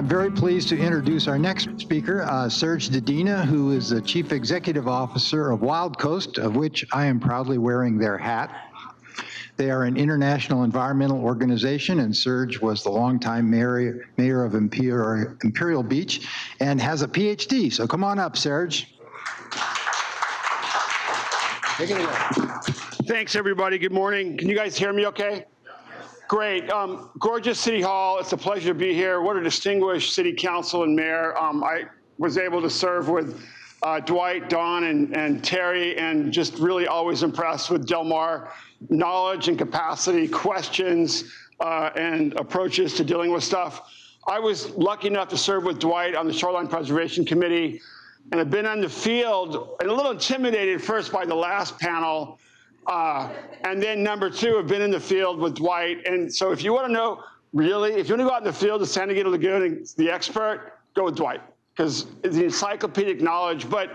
very pleased to introduce our next speaker, Serge Dedina, who is the Chief Executive Officer of Wildcoast, of which I am proudly wearing their hat. They are an international environmental organization, and Serge was the longtime mayor of Imperial Beach and has a PhD. So come on up, Serge. Take it away. Thanks, everybody. Good morning. Can you guys hear me okay? Great. Gorgeous City Hall. It's a pleasure to be here. What a distinguished city council and mayor. I was able to serve with Dwight, Don, and Terry, and just really always impressed with Del Mar knowledge and capacity, questions, and approaches to dealing with stuff. I was lucky enough to serve with Dwight on the Shoreline Preservation Committee, and I've been on the field and a little intimidated first by the last panel, and then number two, I've been in the field with Dwight. And so if you want to know, really, if you want to go out in the field to San Diego Lagoon and the expert, go with Dwight, because it's the encyclopedic knowledge. But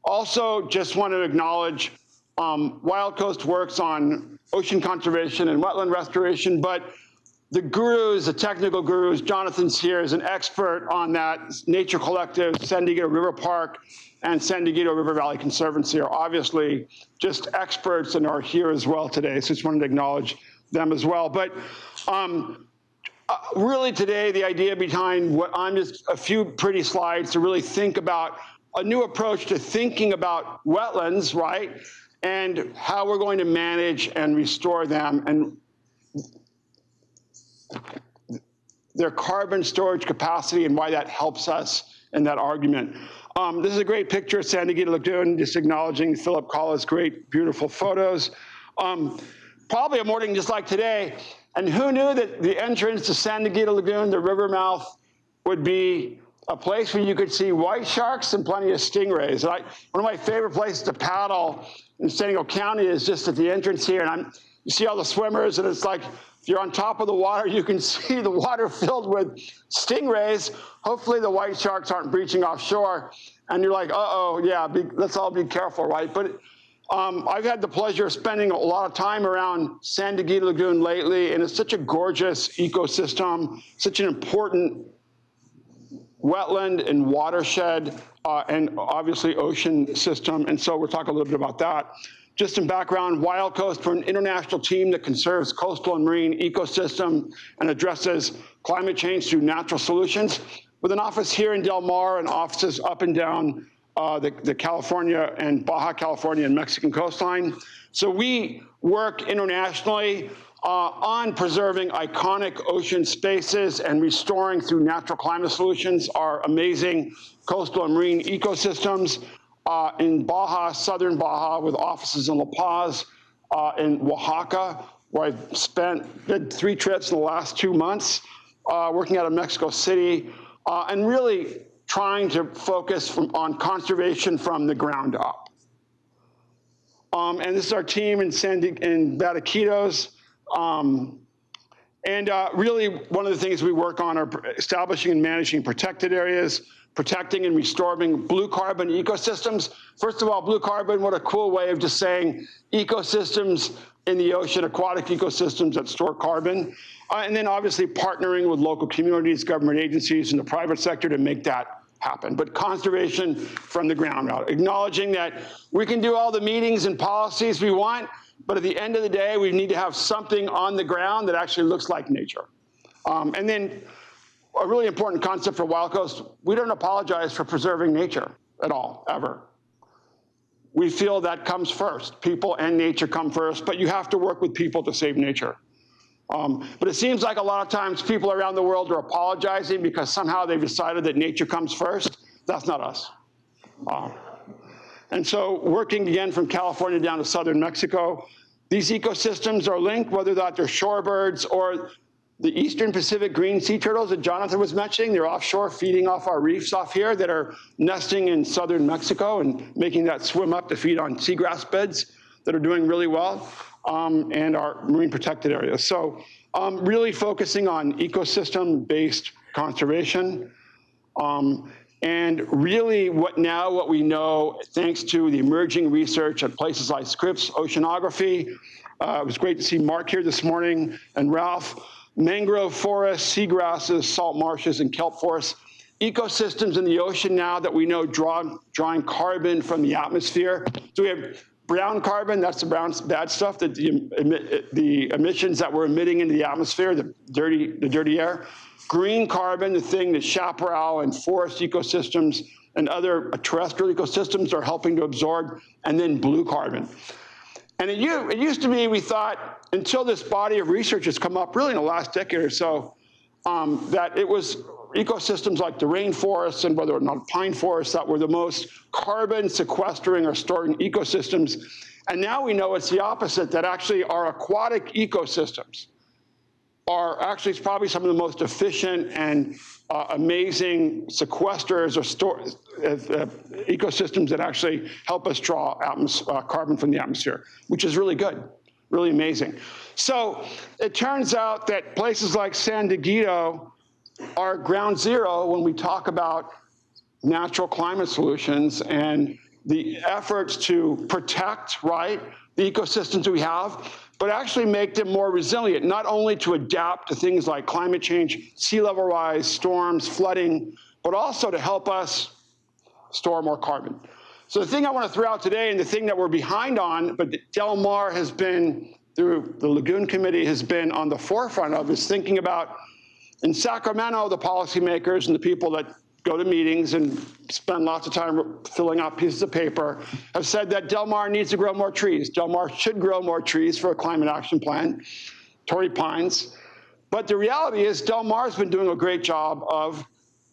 also just want to acknowledge Wildcoast works on ocean conservation and wetland restoration, but the gurus, the technical gurus, Jonathan's here is an expert on that. Nature Collective, San Diego River Park, and San Diego River Valley Conservancy are obviously just experts and are here as well today. So just wanted to acknowledge them as well. But really today, the idea behind what I'm just a few pretty slides to really think about a new approach to thinking about wetlands, right? And how we're going to manage and restore them and their carbon storage capacity and why that helps us in that argument. This is a great picture of San Diego Lagoon, just acknowledging Philip Collins' great, beautiful photos. Probably a morning just like today, and who knew that the entrance to San Diego Lagoon, the river mouth, would be a place where you could see white sharks and plenty of stingrays. One of my favorite places to paddle in San Diego County is just at the entrance here, and you see all the swimmers, and it's like, if you're on top of the water, you can see the water filled with stingrays. Hopefully the white sharks aren't breaching offshore. And you're like, uh-oh, yeah, let's all be careful, right? But I've had the pleasure of spending a lot of time around San Diego Lagoon lately, and it's such a gorgeous ecosystem, such an important wetland and watershed, and obviously ocean system. And so we'll talk a little bit about that. Just in background, Wildcoast, we're an international team that conserves coastal and marine ecosystem and addresses climate change through natural solutions, with an office here in Del Mar and offices up and down the California and Baja California and Mexican coastline. So we work internationally on preserving iconic ocean spaces and restoring through natural climate solutions our amazing coastal and marine ecosystems. In Baja, southern Baja, with offices in La Paz, in Oaxaca, where I've did 3 trips in the last 2 months, working out of Mexico City, and really trying to focus on conservation from the ground up. And this is our team in Bataquitos. Really, one of the things we work on are establishing and managing protected areas, protecting and restoring blue carbon ecosystems. First of all, blue carbon, what a cool way of just saying ecosystems in the ocean, aquatic ecosystems that store carbon. And then obviously partnering with local communities, government agencies, and the private sector to make that happen. But conservation from the ground out, acknowledging that we can do all the meetings and policies we want, but at the end of the day, we need to have something on the ground that actually looks like nature. And then a really important concept for Wildcoast, we don't apologize for preserving nature at all, ever. We feel that comes first. People and nature come first, but you have to work with people to save nature. But it seems like a lot of times people around the world are apologizing because somehow they've decided that nature comes first. That's not us. And so working again from California down to southern Mexico, these ecosystems are linked, whether that they're shorebirds or the eastern Pacific green sea turtles that Jonathan was mentioning. They're offshore feeding off our reefs off here that are nesting in southern Mexico and making that swim up to feed on seagrass beds that are doing really well, and our marine protected areas. So really focusing on ecosystem-based conservation. And really what we know, thanks to the emerging research at places like Scripps Oceanography, it was great to see Mark here this morning and Ralph, mangrove forests, seagrasses, salt marshes, and kelp forests. Ecosystems in the ocean now that we know drawing carbon from the atmosphere. So we have brown carbon, that's the brown bad stuff, that the emissions that we're emitting into the atmosphere, the dirty air. Green carbon, the thing that chaparral and forest ecosystems and other terrestrial ecosystems are helping to absorb, and then blue carbon. And it used to be, we thought, until this body of research has come up really in the last decade or so, that it was ecosystems like the rainforests and whether or not pine forests that were the most carbon sequestering or storing ecosystems. And now we know it's the opposite, that actually our aquatic ecosystems are actually probably some of the most efficient and amazing sequesters or ecosystems that actually help us draw carbon from the atmosphere, which is really good, really amazing. So it turns out that places like San Diego are ground zero when we talk about natural climate solutions and the efforts to protect, right, the ecosystems we have, but actually make them more resilient, not only to adapt to things like climate change, sea level rise, storms, flooding, but also to help us store more carbon. So the thing I want to throw out today, and the thing that we're behind on, but Del Mar has been, through the Lagoon Committee, has been on the forefront of, is thinking about, in Sacramento, the policymakers and the people that go to meetings and spend lots of time filling out pieces of paper have said that Del Mar needs to grow more trees. Del Mar should grow more trees for a climate action plan, Torrey pines. But the reality is Del Mar's been doing a great job of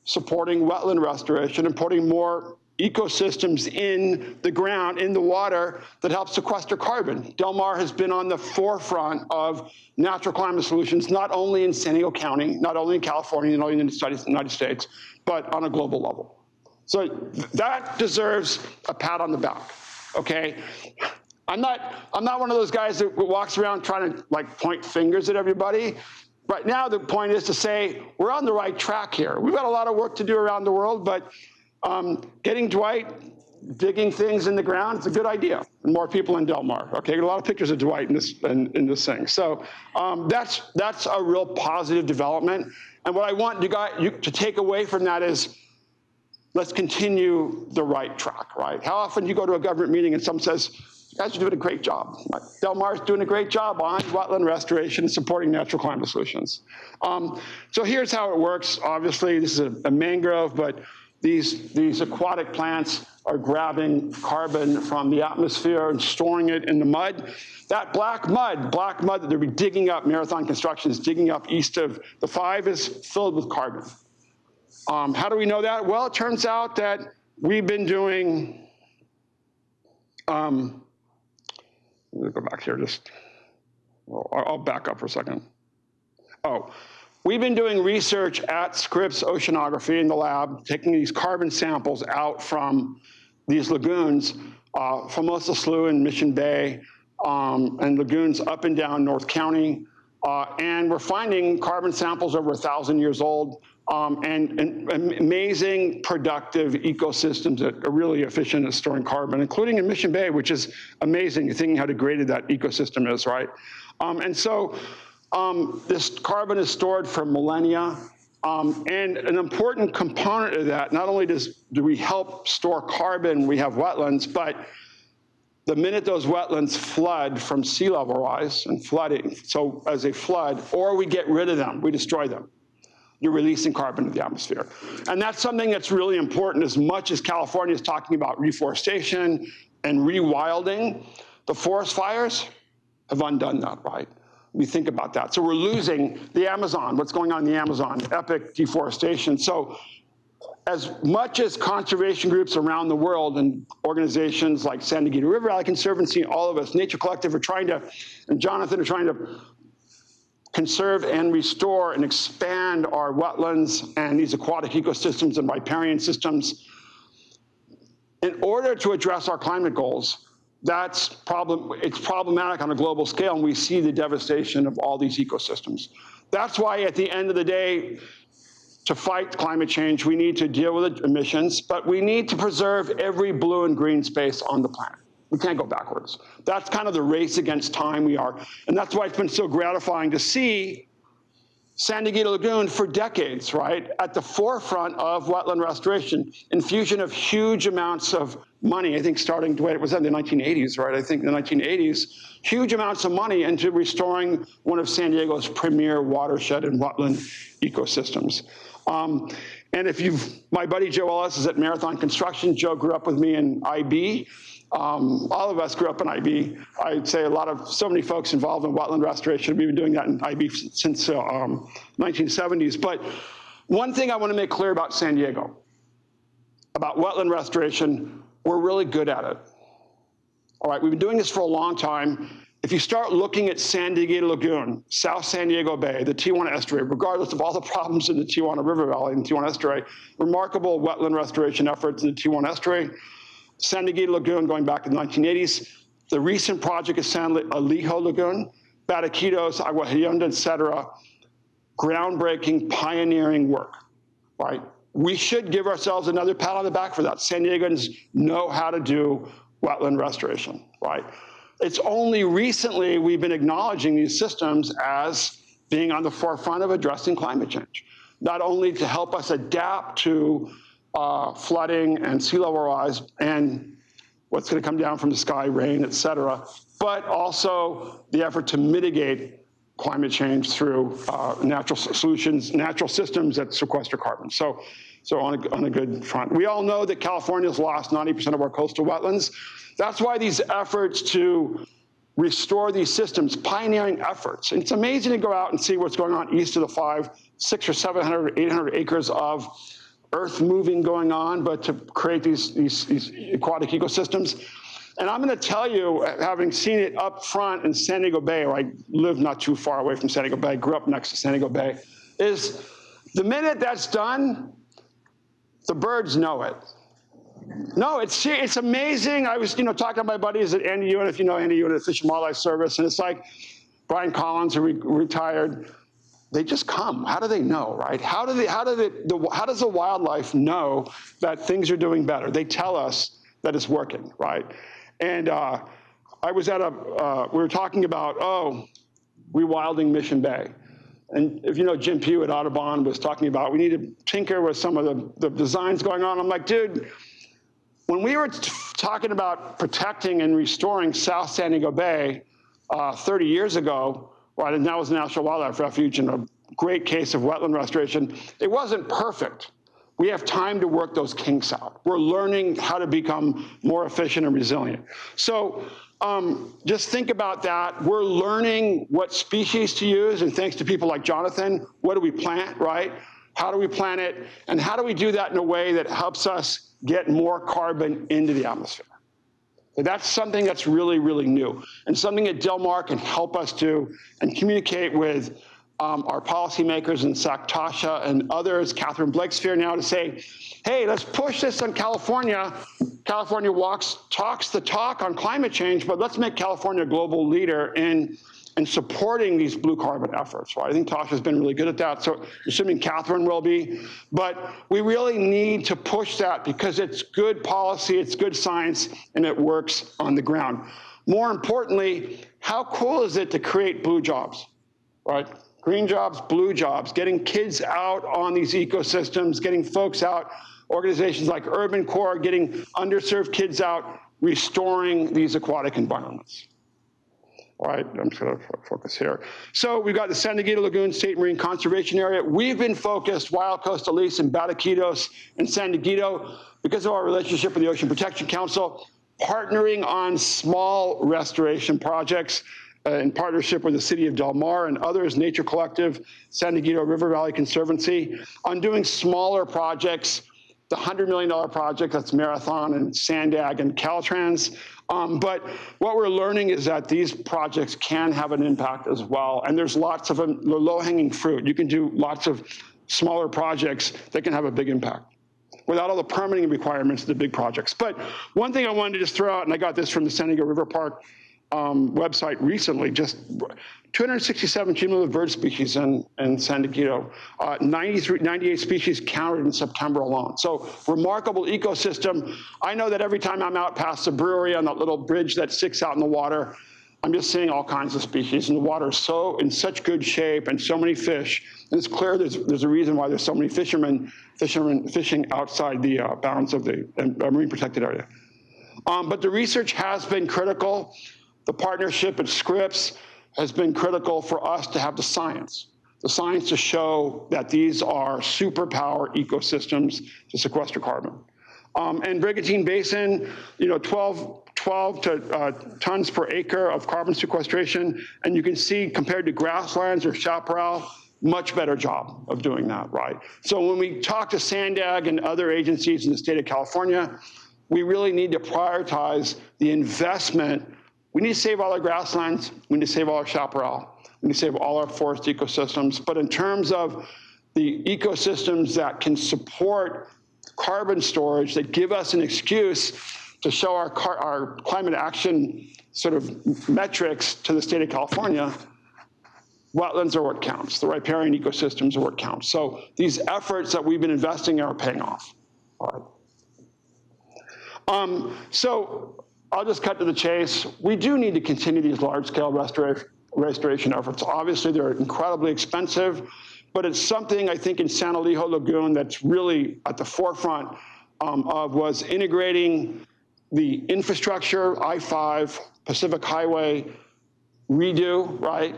supporting wetland restoration and putting more ecosystems in the ground, in the water, that help sequester carbon. Del Mar has been on the forefront of natural climate solutions, not only in San Diego County, not only in California, not only in the United States, but on a global level. So that deserves a pat on the back, okay? I'm not one of those guys that walks around trying to like point fingers at everybody. Right now, the point is to say, we're on the right track here. We've got a lot of work to do around the world, but getting Dwight digging things in the ground, it's a good idea. And more people in Del Mar. Okay, a lot of pictures of Dwight in this thing. So that's a real positive development. And what I want you to take away from that is, let's continue the right track, right? How often do you go to a government meeting and someone says, you guys are doing a great job. Del Mar's doing a great job on wetland restoration and supporting natural climate solutions. So here's how it works. Obviously, this is a mangrove, but these aquatic plants are grabbing carbon from the atmosphere and storing it in the mud. That black mud that they're digging up, Marathon Construction is digging up east of the 5, is filled with carbon. How do we know that? Well, it turns out that we've been doing, let me go back here, I'll back up for a second. We've been doing research at Scripps Oceanography in the lab, taking these carbon samples out from these lagoons, Formosa Slough and Mission Bay, and lagoons up and down North County. And we're finding carbon samples over 1,000 years old, and amazing productive ecosystems that are really efficient at storing carbon, including in Mission Bay, which is amazing, thinking how degraded that ecosystem is, right? And so this carbon is stored for millennia. And an important component of that, not only do we help store carbon, we have wetlands, but the minute those wetlands flood from sea level rise and flooding, so as they flood, or we get rid of them, we destroy them, you're releasing carbon to the atmosphere. And that's something that's really important. As much as California is talking about reforestation and rewilding, the forest fires have undone that, right? We think about that. So we're losing the Amazon, what's going on in the Amazon, epic deforestation. So as much as conservation groups around the world and organizations like San Diego River Valley Conservancy, all of us, Nature Collective, are trying to, and Jonathan are trying to conserve and restore and expand our wetlands and these aquatic ecosystems and riparian systems. In order to address our climate goals, it's problematic on a global scale, and we see the devastation of all these ecosystems. That's why at the end of the day, to fight climate change, we need to deal with emissions, but we need to preserve every blue and green space on the planet. We can't go backwards. That's kind of the race against time we are. And that's why it's been so gratifying to see San Diego Lagoon for decades, right, at the forefront of wetland restoration, infusion of huge amounts of money, I think starting, it was in the 1980s, right? I think in the 1980s, huge amounts of money into restoring one of San Diego's premier watershed and wetland ecosystems. And if my buddy Joe Ellis is at Marathon Construction. Joe grew up with me in IB. All of us grew up in IB. I'd say so many folks involved in wetland restoration. We've been doing that in IB since 1970s. But one thing I want to make clear about San Diego, about wetland restoration, we're really good at it. All right, we've been doing this for a long time. If you start looking at San Diego Lagoon, South San Diego Bay, the Tijuana Estuary, regardless of all the problems in the Tijuana River Valley and Tijuana Estuary, remarkable wetland restoration efforts in the Tijuana Estuary. San Diego Lagoon going back to the 1980s. The recent project is San Alejo Lagoon, Bataquitos, Agua Hedionda, et cetera. Groundbreaking, pioneering work, right? We should give ourselves another pat on the back for that. San Diegans know how to do wetland restoration, right? It's only recently we've been acknowledging these systems as being on the forefront of addressing climate change, not only to help us adapt to flooding and sea level rise and what's going to come down from the sky, rain, et cetera, but also the effort to mitigate climate change through natural solutions, natural systems that sequester carbon. So on a good front. We all know that California's lost 90% of our coastal wetlands. That's why these efforts to restore these systems, pioneering efforts. And it's amazing to go out and see what's going on east of the 600 or 700, 800 acres of earth moving going on, but to create these aquatic ecosystems. And I'm going to tell you, having seen it up front in San Diego Bay, where I live not too far away from San Diego Bay, grew up next to San Diego Bay, is the minute that's done, the birds know it. No, it's amazing. I was talking to my buddies at Andy Ewan, if you know Andy Ewan at Fish and Wildlife Service, and it's like Brian Collins, who retired. They just come. How do they know, right? How does the wildlife know that things are doing better? They tell us that it's working, right? And I was at we were talking about, rewilding Mission Bay. And if you know Jim Pugh at Audubon was talking about, we need to tinker with some of the designs going on. I'm like, dude, when we were talking about protecting and restoring South San Diego Bay 30 years ago, right, and that was a National Wildlife Refuge and a great case of wetland restoration, it wasn't perfect. We have time to work those kinks out. We're learning how to become more efficient and resilient. So just think about that. We're learning what species to use, and thanks to people like Jonathan, what do we plant, right? How do we plant it? And how do we do that in a way that helps us get more carbon into the atmosphere? So that's something that's really, really new, and something that Del Mar can help us do and communicate with our policymakers in SACTASHA and others, Catherine Blakespeare now, to say, hey, let's push this on California. California talks the talk on climate change, but let's make California a global leader in supporting these blue carbon efforts, right? I think Tasha's been really good at that, so assuming Catherine will be. But we really need to push that because it's good policy, it's good science, and it works on the ground. More importantly, how cool is it to create blue jobs, right? Green jobs, blue jobs, getting kids out on these ecosystems, getting folks out, organizations like Urban Core, getting underserved kids out, restoring these aquatic environments. All right, I'm just going to focus here. So we've got the San Diego Lagoon State Marine Conservation Area. We've been focused, Wildcoast, Elise, and Bataquitos, and San Diego, because of our relationship with the Ocean Protection Council, partnering on small restoration projects in partnership with the City of Del Mar and others, Nature Collective, San Diego River Valley Conservancy, on doing smaller projects, the $100 million project, that's Marathon and Sandag and Caltrans. But what we're learning is that these projects can have an impact as well. And there's lots of low-hanging fruit. You can do lots of smaller projects that can have a big impact without all the permitting requirements of the big projects. But one thing I wanted to just throw out, and I got this from the San Diego River Park website recently, just 267 cumulative bird species in San Diego, 98 species counted in September alone. So remarkable ecosystem. I know that every time I'm out past the brewery on that little bridge that sticks out in the water, I'm just seeing all kinds of species, and the water is so in such good shape, and so many fish. And it's clear there's a reason why there's so many fishermen fishing outside the bounds of the marine protected area. But the research has been critical. The partnership at Scripps has been critical for us to have the science to show that these are superpower ecosystems to sequester carbon. And Brigantine Basin, 12 tons per acre of carbon sequestration, and you can see compared to grasslands or chaparral, much better job of doing that, right? So when we talk to SANDAG and other agencies in the state of California, we really need to prioritize the investment. We need to save all our grasslands, we need to save all our chaparral, we need to save all our forest ecosystems, but in terms of the ecosystems that can support carbon storage, that give us an excuse to show our climate action sort of metrics to the state of California, wetlands are what counts. The riparian ecosystems are what counts. So these efforts that we've been investing in are paying off. All right. So I'll just cut to the chase. We do need to continue these large-scale restoration efforts. Obviously, they're incredibly expensive, but it's something I think in San Elijo Lagoon that's really at the forefront of was integrating the infrastructure, I-5, Pacific Highway redo, right?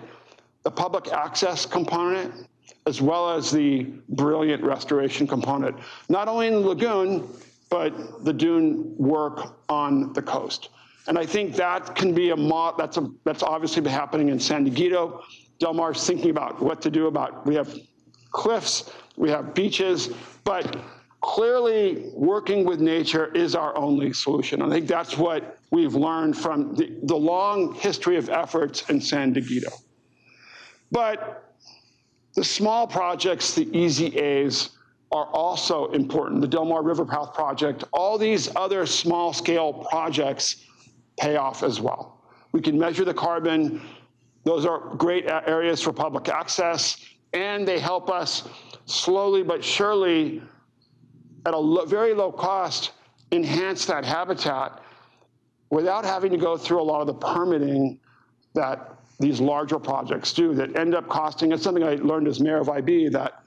The public access component, as well as the brilliant restoration component, not only in the lagoon, but the dune work on the coast. And I think that can be that's obviously been happening in San Diego. Del Mar's thinking about what to do about, we have cliffs, we have beaches, but clearly working with nature is our only solution. I think that's what we've learned from the long history of efforts in San Diego. But the small projects, the easy A's, are also important. The Del Mar River Path project, all these other small scale projects pay off as well. We can measure the carbon. Those are great areas for public access, and they help us slowly but surely, at a very low cost, enhance that habitat without having to go through a lot of the permitting that these larger projects do that end up costing. It's something I learned as mayor of IB that,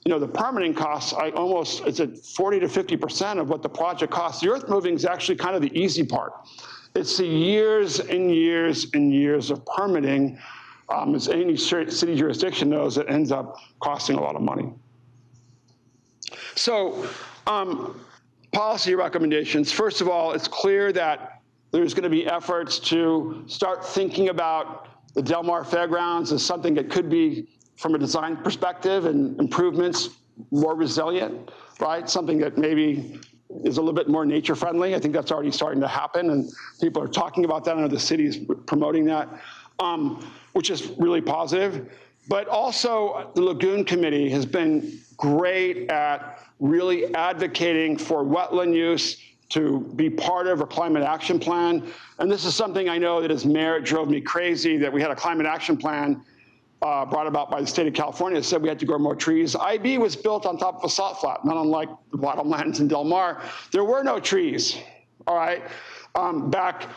the permitting costs, it's at 40 to 50% of what the project costs. The earth moving is actually kind of the easy part. It's the years and years and years of permitting, as any city jurisdiction knows, it ends up costing a lot of money. So, policy recommendations. First of all, it's clear that there's going to be efforts to start thinking about the Del Mar Fairgrounds as something that could be, from a design perspective and improvements, more resilient, right? Something that maybe is a little bit more nature friendly. I think that's already starting to happen, and people are talking about that. I know the city's promoting that, which is really positive. But also, the Lagoon Committee has been great at really advocating for wetland use to be part of a climate action plan. And this is something I know that as mayor, it drove me crazy that we had a climate action plan brought about by the state of California that said we had to grow more trees. IB was built on top of a salt flat, not unlike the bottomlands in Del Mar. There were no trees, all right, back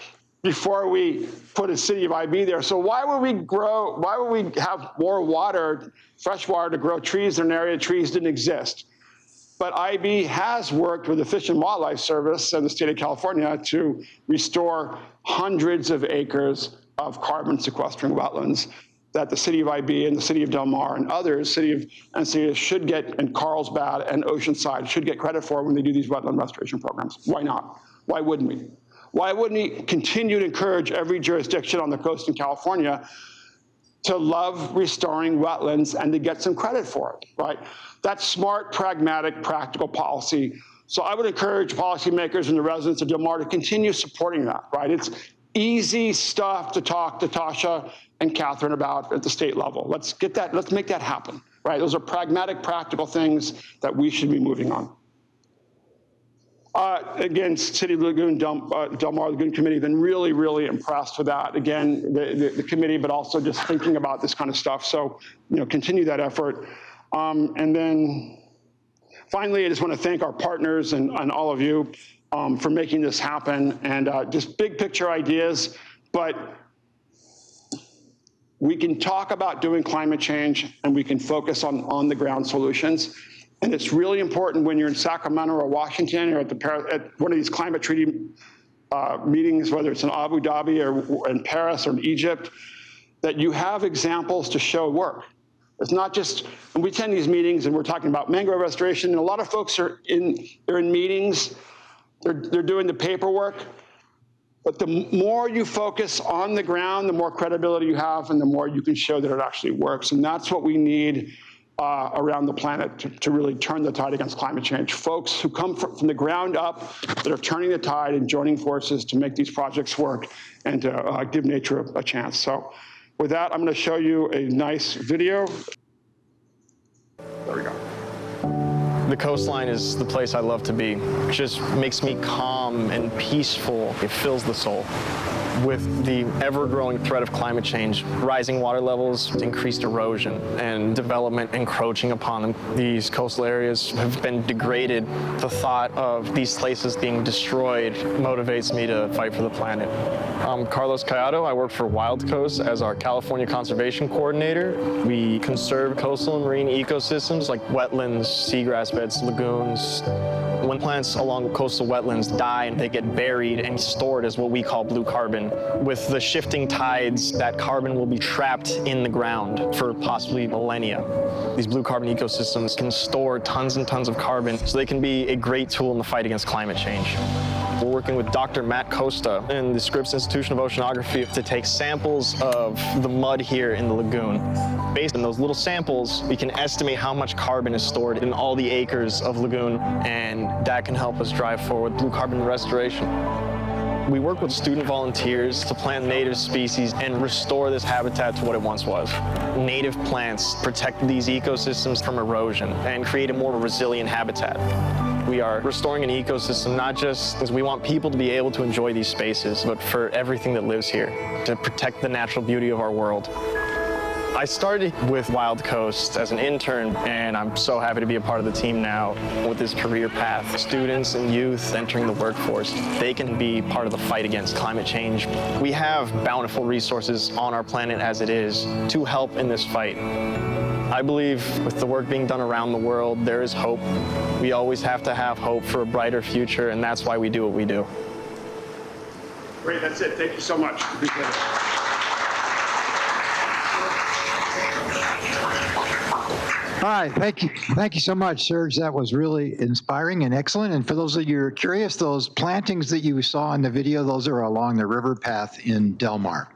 before we put a city of IB there. So why would we have more water, fresh water, to grow trees in an area trees didn't exist? But IB has worked with the Fish and Wildlife Service and the state of California to restore hundreds of acres of carbon sequestering wetlands that the city of IB and the city of Del Mar and others, should get, and Carlsbad and Oceanside should get credit for when they do these wetland restoration programs. Why not? Why wouldn't we? Why wouldn't we continue to encourage every jurisdiction on the coast in California to love restoring wetlands and to get some credit for it, right? That's smart, pragmatic, practical policy. So I would encourage policymakers and the residents of Del Mar to continue supporting that, right? It's easy stuff to talk to Tasha and Catherine about at the state level. Let's make that happen, right? Those are pragmatic, practical things that we should be moving on. Again, City of Lagoon, Del Mar Lagoon Committee have been really, really impressed with that. Again, the committee, but also just thinking about this kind of stuff. So, continue that effort. And then finally, I just want to thank our partners and all of you for making this happen, and just big picture ideas, but we can talk about doing climate change and we can focus on the ground solutions. And it's really important when you're in Sacramento or Washington or at one of these climate treaty meetings, whether it's in Abu Dhabi or in Paris or in Egypt, that you have examples to show work. It's not just, when we attend these meetings and we're talking about mangrove restoration, and a lot of folks are in meetings, they're doing the paperwork, but the more you focus on the ground, the more credibility you have and the more you can show that it actually works. And that's what we need around the planet to really turn the tide against climate change. Folks who come from the ground up that are turning the tide and joining forces to make these projects work and to give nature a chance. So with that, I'm going to show you a nice video. There we go. The coastline is the place I love to be. It just makes me calm and peaceful. It fills the soul. With the ever-growing threat of climate change, rising water levels, increased erosion, and development encroaching upon them, these coastal areas have been degraded. The thought of these places being destroyed motivates me to fight for the planet. I'm Carlos Callado. I work for Wildcoast as our California Conservation Coordinator. We conserve coastal and marine ecosystems like wetlands, seagrass beds, lagoons. When plants along coastal wetlands die, they get buried and stored as what we call blue carbon. With the shifting tides, that carbon will be trapped in the ground for possibly millennia. These blue carbon ecosystems can store tons and tons of carbon, so they can be a great tool in the fight against climate change. We're working with Dr. Matt Costa in the Scripps Institution of Oceanography to take samples of the mud here in the lagoon. Based on those little samples, we can estimate how much carbon is stored in all the acres of lagoon, and that can help us drive forward blue carbon restoration. We work with student volunteers to plant native species and restore this habitat to what it once was. Native plants protect these ecosystems from erosion and create a more resilient habitat. We are restoring an ecosystem not just because we want people to be able to enjoy these spaces, but for everything that lives here, to protect the natural beauty of our world. I started with Wildcoast as an intern, and I'm so happy to be a part of the team now with this career path. Students and youth entering the workforce, they can be part of the fight against climate change. We have bountiful resources on our planet as it is to help in this fight. I believe with the work being done around the world, there is hope. We always have to have hope for a brighter future, and that's why we do what we do. Great, that's it. Thank you so much. Appreciate it. All right, thank you so much, Serge. That was really inspiring and excellent. And for those of you who are curious, those plantings that you saw in the video, those are along the river path in Del Mar.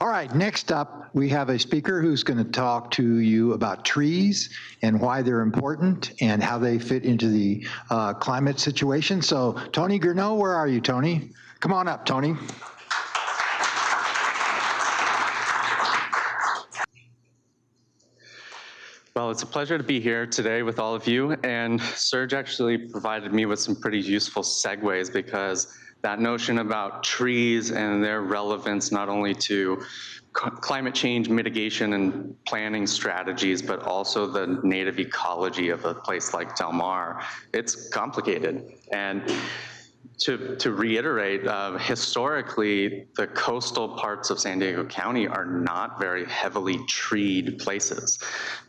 All right, next up, we have a speaker who's going to talk to you about trees and why they're important and how they fit into the climate situation. So, Tony Gurnoe, where are you, Tony? Come on up, Tony. Well, it's a pleasure to be here today with all of you, and Serge actually provided me with some pretty useful segues because that notion about trees and their relevance not only to climate change mitigation and planning strategies, but also the native ecology of a place like Del Mar, it's complicated. And to reiterate, historically, the coastal parts of San Diego County are not very heavily treed places.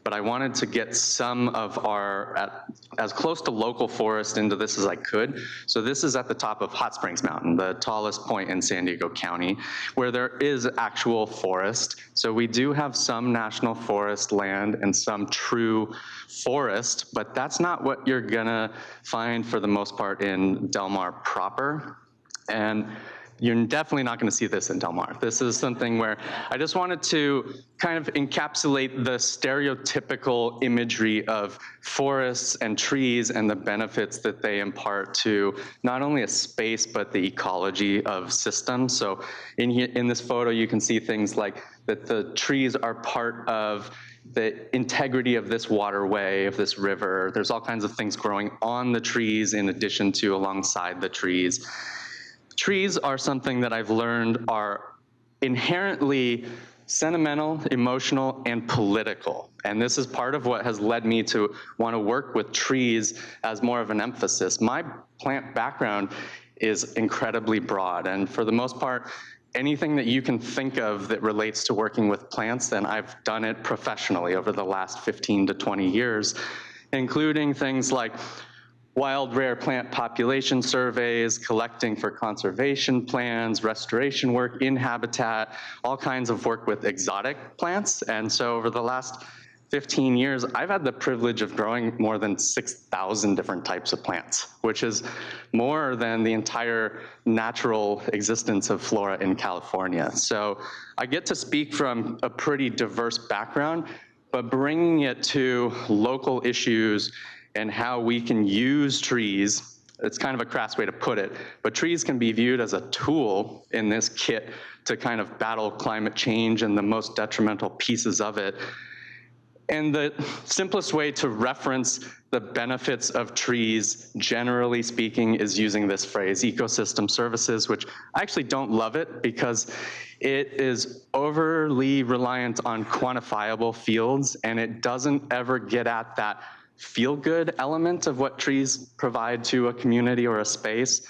But I wanted to get some of our, as close to local forest into this as I could. So this is at the top of Hot Springs Mountain, the tallest point in San Diego County, where there is actual forest. So we do have some national forest land and some true forest, but that's not what you're gonna find for the most part in Del Mar proper. And you're definitely not going to see this in Del Mar. This is something where I just wanted to kind of encapsulate the stereotypical imagery of forests and trees and the benefits that they impart to not only a space, but the ecology of systems. So in this photo, you can see things like that the trees are part of the integrity of this waterway, of this river. There's all kinds of things growing on the trees in addition to alongside the trees. Trees are something that I've learned are inherently sentimental, emotional, and political. And this is part of what has led me to want to work with trees as more of an emphasis. My plant background is incredibly broad, and for the most part, anything that you can think of that relates to working with plants, and I've done it professionally over the last 15 to 20 years, including things like wild rare plant population surveys, collecting for conservation plans, restoration work in habitat, all kinds of work with exotic plants. And so over the last 15 years, I've had the privilege of growing more than 6,000 different types of plants, which is more than the entire natural existence of flora in California. So I get to speak from a pretty diverse background, but bringing it to local issues and how we can use trees. It's kind of a crass way to put it, but trees can be viewed as a tool in this kit to kind of battle climate change and the most detrimental pieces of it. And the simplest way to reference the benefits of trees, generally speaking, is using this phrase, ecosystem services, which I actually don't love it because it is overly reliant on quantifiable fields, and it doesn't ever get at that feel-good element of what trees provide to a community or a space.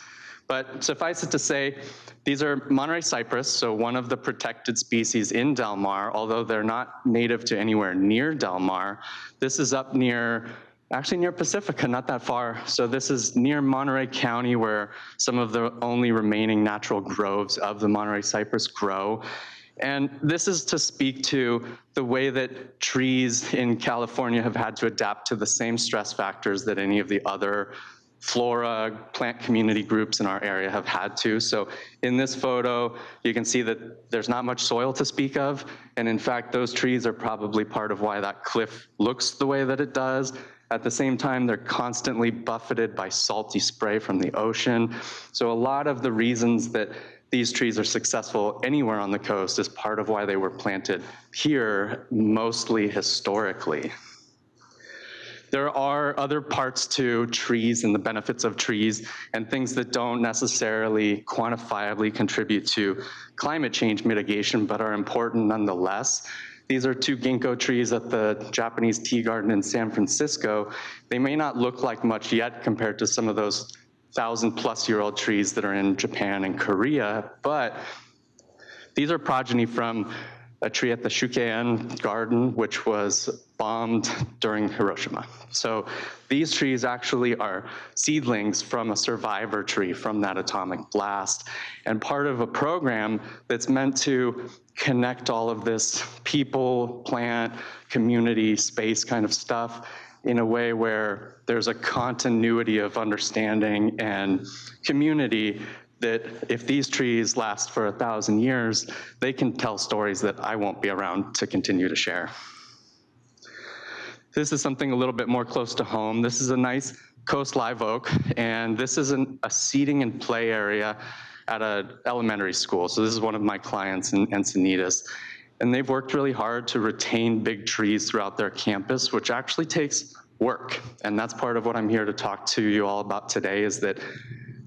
But suffice it to say, these are Monterey cypress, so one of the protected species in Del Mar, although they're not native to anywhere near Del Mar. This is up near, actually near Pacifica, not that far. So this is near Monterey County, where some of the only remaining natural groves of the Monterey cypress grow. And this is to speak to the way that trees in California have had to adapt to the same stress factors that any of the other flora, plant community groups in our area have had to. So in this photo, you can see that there's not much soil to speak of. And in fact, those trees are probably part of why that cliff looks the way that it does. At the same time, they're constantly buffeted by salty spray from the ocean. So a lot of the reasons that these trees are successful anywhere on the coast is part of why they were planted here, mostly historically. There are other parts to trees and the benefits of trees and things that don't necessarily quantifiably contribute to climate change mitigation, but are important nonetheless. These are two ginkgo trees at the Japanese tea garden in San Francisco. They may not look like much yet compared to some of those 1,000-plus-year-old trees that are in Japan and Korea, but these are progeny from a tree at the Shukeien garden, which was bombed during Hiroshima. So these trees actually are seedlings from a survivor tree from that atomic blast, and part of a program that's meant to connect all of this people, plant, community, space kind of stuff in a way where there's a continuity of understanding and community that if these trees last for 1,000 years, they can tell stories that I won't be around to continue to share. This is something a little bit more close to home. This is a nice coast live oak, and this is a seating and play area at an elementary school. So this is one of my clients in Encinitas. And they've worked really hard to retain big trees throughout their campus, which actually takes work. And that's part of what I'm here to talk to you all about today, is that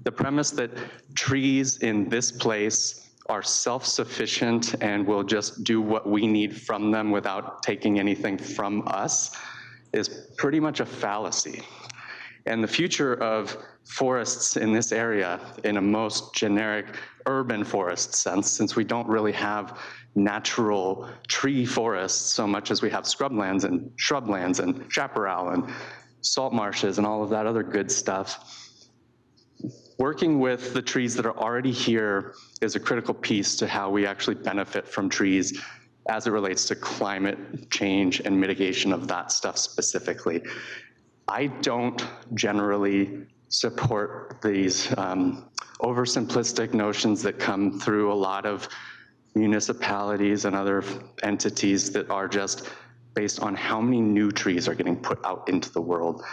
the premise that trees in this place are self-sufficient and will just do what we need from them without taking anything from us is pretty much a fallacy. And the future of forests in this area, in a most generic urban forest sense, since we don't really have natural tree forests so much as we have scrublands and shrublands and chaparral and salt marshes and all of that other good stuff. Working with the trees that are already here is a critical piece to how we actually benefit from trees as it relates to climate change and mitigation of that stuff specifically. I don't generally support these oversimplistic notions that come through a lot of municipalities and other entities that are just based on how many new trees are getting put out into the world.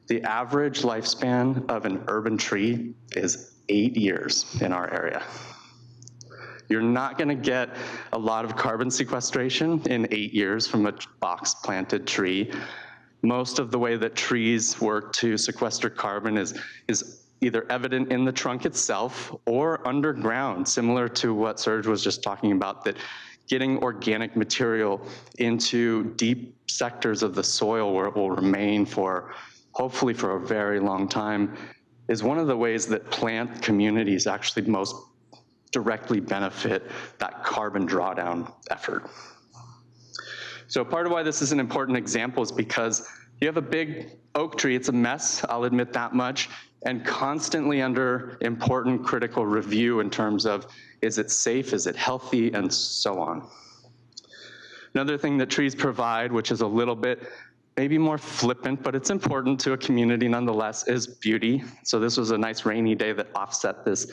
The average lifespan of an urban tree is 8 years in our area. You're not going to get a lot of carbon sequestration in 8 years from a box planted tree. Most of the way that trees work to sequester carbon is either evident in the trunk itself or underground, similar to what Serge was just talking about, that getting organic material into deep sectors of the soil where it will remain for, hopefully for a very long time, is one of the ways that plant communities actually most directly benefit that carbon drawdown effort. So part of why this is an important example is because you have a big oak tree, it's a mess, I'll admit that much, and constantly under important critical review in terms of, is it safe, is it healthy, and so on. Another thing that trees provide, which is a little bit maybe more flippant, but it's important to a community nonetheless, is beauty. So this was a nice rainy day that offset this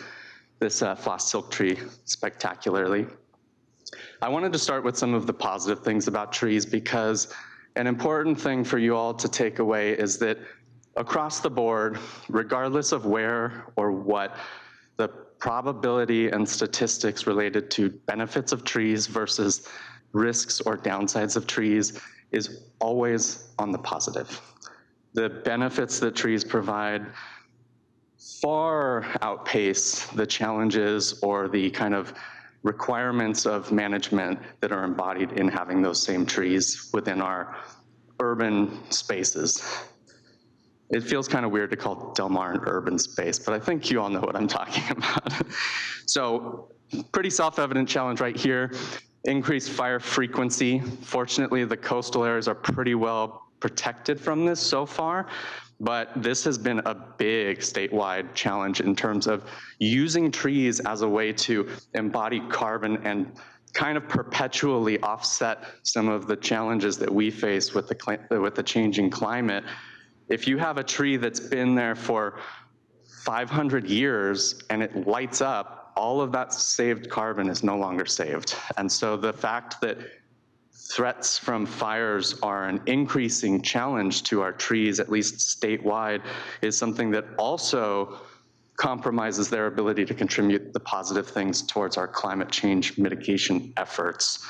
floss silk tree spectacularly. I wanted to start with some of the positive things about trees because an important thing for you all to take away is that across the board, regardless of where or what, the probability and statistics related to benefits of trees versus risks or downsides of trees is always on the positive. The benefits that trees provide far outpace the challenges or the kind of requirements of management that are embodied in having those same trees within our urban spaces. It feels kind of weird to call Del Mar an urban space, but I think you all know what I'm talking about. So pretty self-evident challenge right here. Increased fire frequency. Fortunately, the coastal areas are pretty well protected from this so far, but this has been a big statewide challenge in terms of using trees as a way to embody carbon and kind of perpetually offset some of the challenges that we face with the changing climate. If you have a tree that's been there for 500 years and it lights up, all of that saved carbon is no longer saved. And so the fact that threats from fires are an increasing challenge to our trees, at least statewide, is something that also compromises their ability to contribute the positive things towards our climate change mitigation efforts.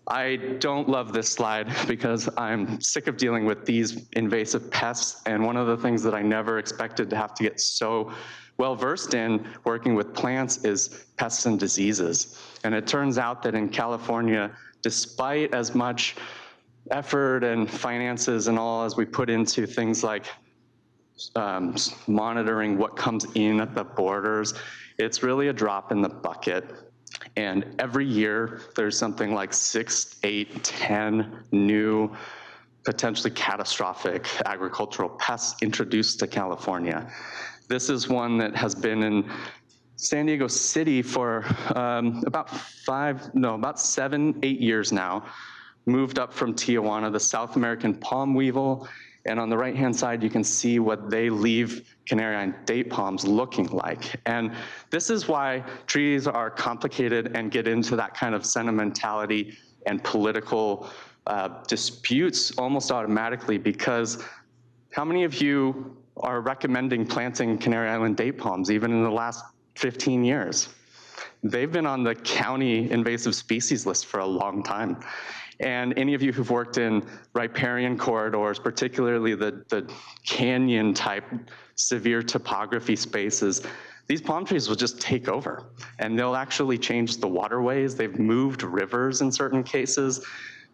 I don't love this slide because I'm sick of dealing with these invasive pests, and one of the things that I never expected to have to get so well versed in working with plants is pests and diseases. And it turns out that in California, despite as much effort and finances and all as we put into things like monitoring what comes in at the borders, it's really a drop in the bucket. And every year there's something like 6, 8, 10 new potentially catastrophic agricultural pests introduced to California. This is one that has been in San Diego City for about 7, 8 years now. Moved up from Tijuana, the South American palm weevil. And on the right-hand side, you can see what they leave Canary Island date palms looking like. And this is why trees are complicated and get into that kind of sentimentality and political disputes almost automatically, because how many of you are recommending planting Canary Island date palms even in the last 15 years? They've been on the county invasive species list for a long time. And any of you who've worked in riparian corridors, particularly the canyon type severe topography spaces, these palm trees will just take over and they'll actually change the waterways. They've moved rivers in certain cases.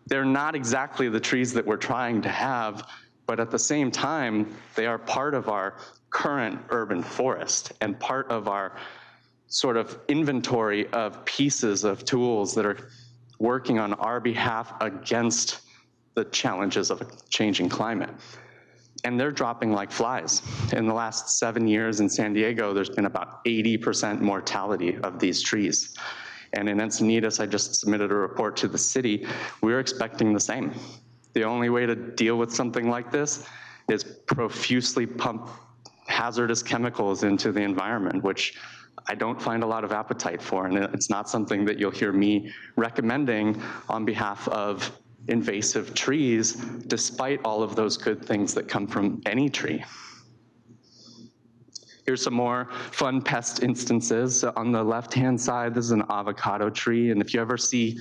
They're not exactly the trees that we're trying to have, but at the same time, they are part of our current urban forest and part of our sort of inventory of pieces of tools that are working on our behalf against the challenges of a changing climate. And they're dropping like flies. In the last 7 years in San Diego, there's been about 80% mortality of these trees. And in Encinitas, I just submitted a report to the city. We're expecting the same. The only way to deal with something like this is profusely pump hazardous chemicals into the environment, which I don't find a lot of appetite for, and it's not something that you'll hear me recommending on behalf of invasive trees, despite all of those good things that come from any tree. Here's some more fun pest instances. On the left-hand side, this is an avocado tree, and if you ever see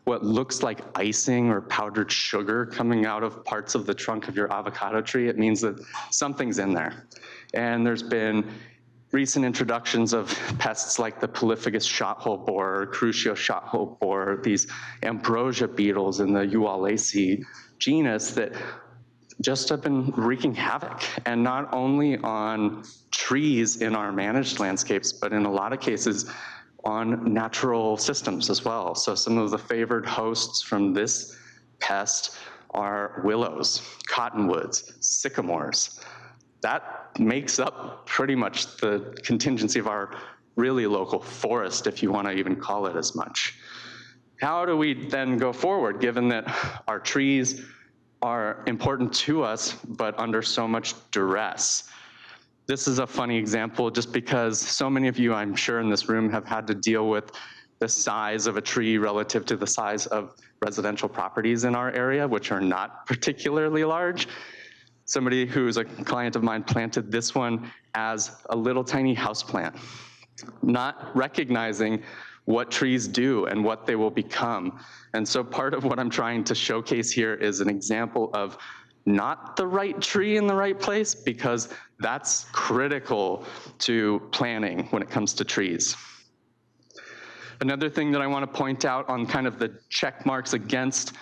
what looks like icing or powdered sugar coming out of parts of the trunk of your avocado tree, it means that something's in there. And there's been recent introductions of pests like the Polyphagus shothole borer, Crucio shothole borer, these ambrosia beetles in the Uwalaceae genus that just have been wreaking havoc, and not only on trees in our managed landscapes, but in a lot of cases, on natural systems as well. So some of the favored hosts from this pest are willows, cottonwoods, sycamores. That makes up pretty much the contingency of our really local forest, if you want to even call it as much. How do we then go forward, given that our trees are important to us, but under so much duress? This is a funny example just because so many of you, I'm sure in this room, have had to deal with the size of a tree relative to the size of residential properties in our area, which are not particularly large. Somebody who's a client of mine planted this one as a little tiny houseplant, not recognizing what trees do and what they will become. And so part of what I'm trying to showcase here is an example of not the right tree in the right place, because that's critical to planning when it comes to trees. Another thing that I want to point out on kind of the check marks against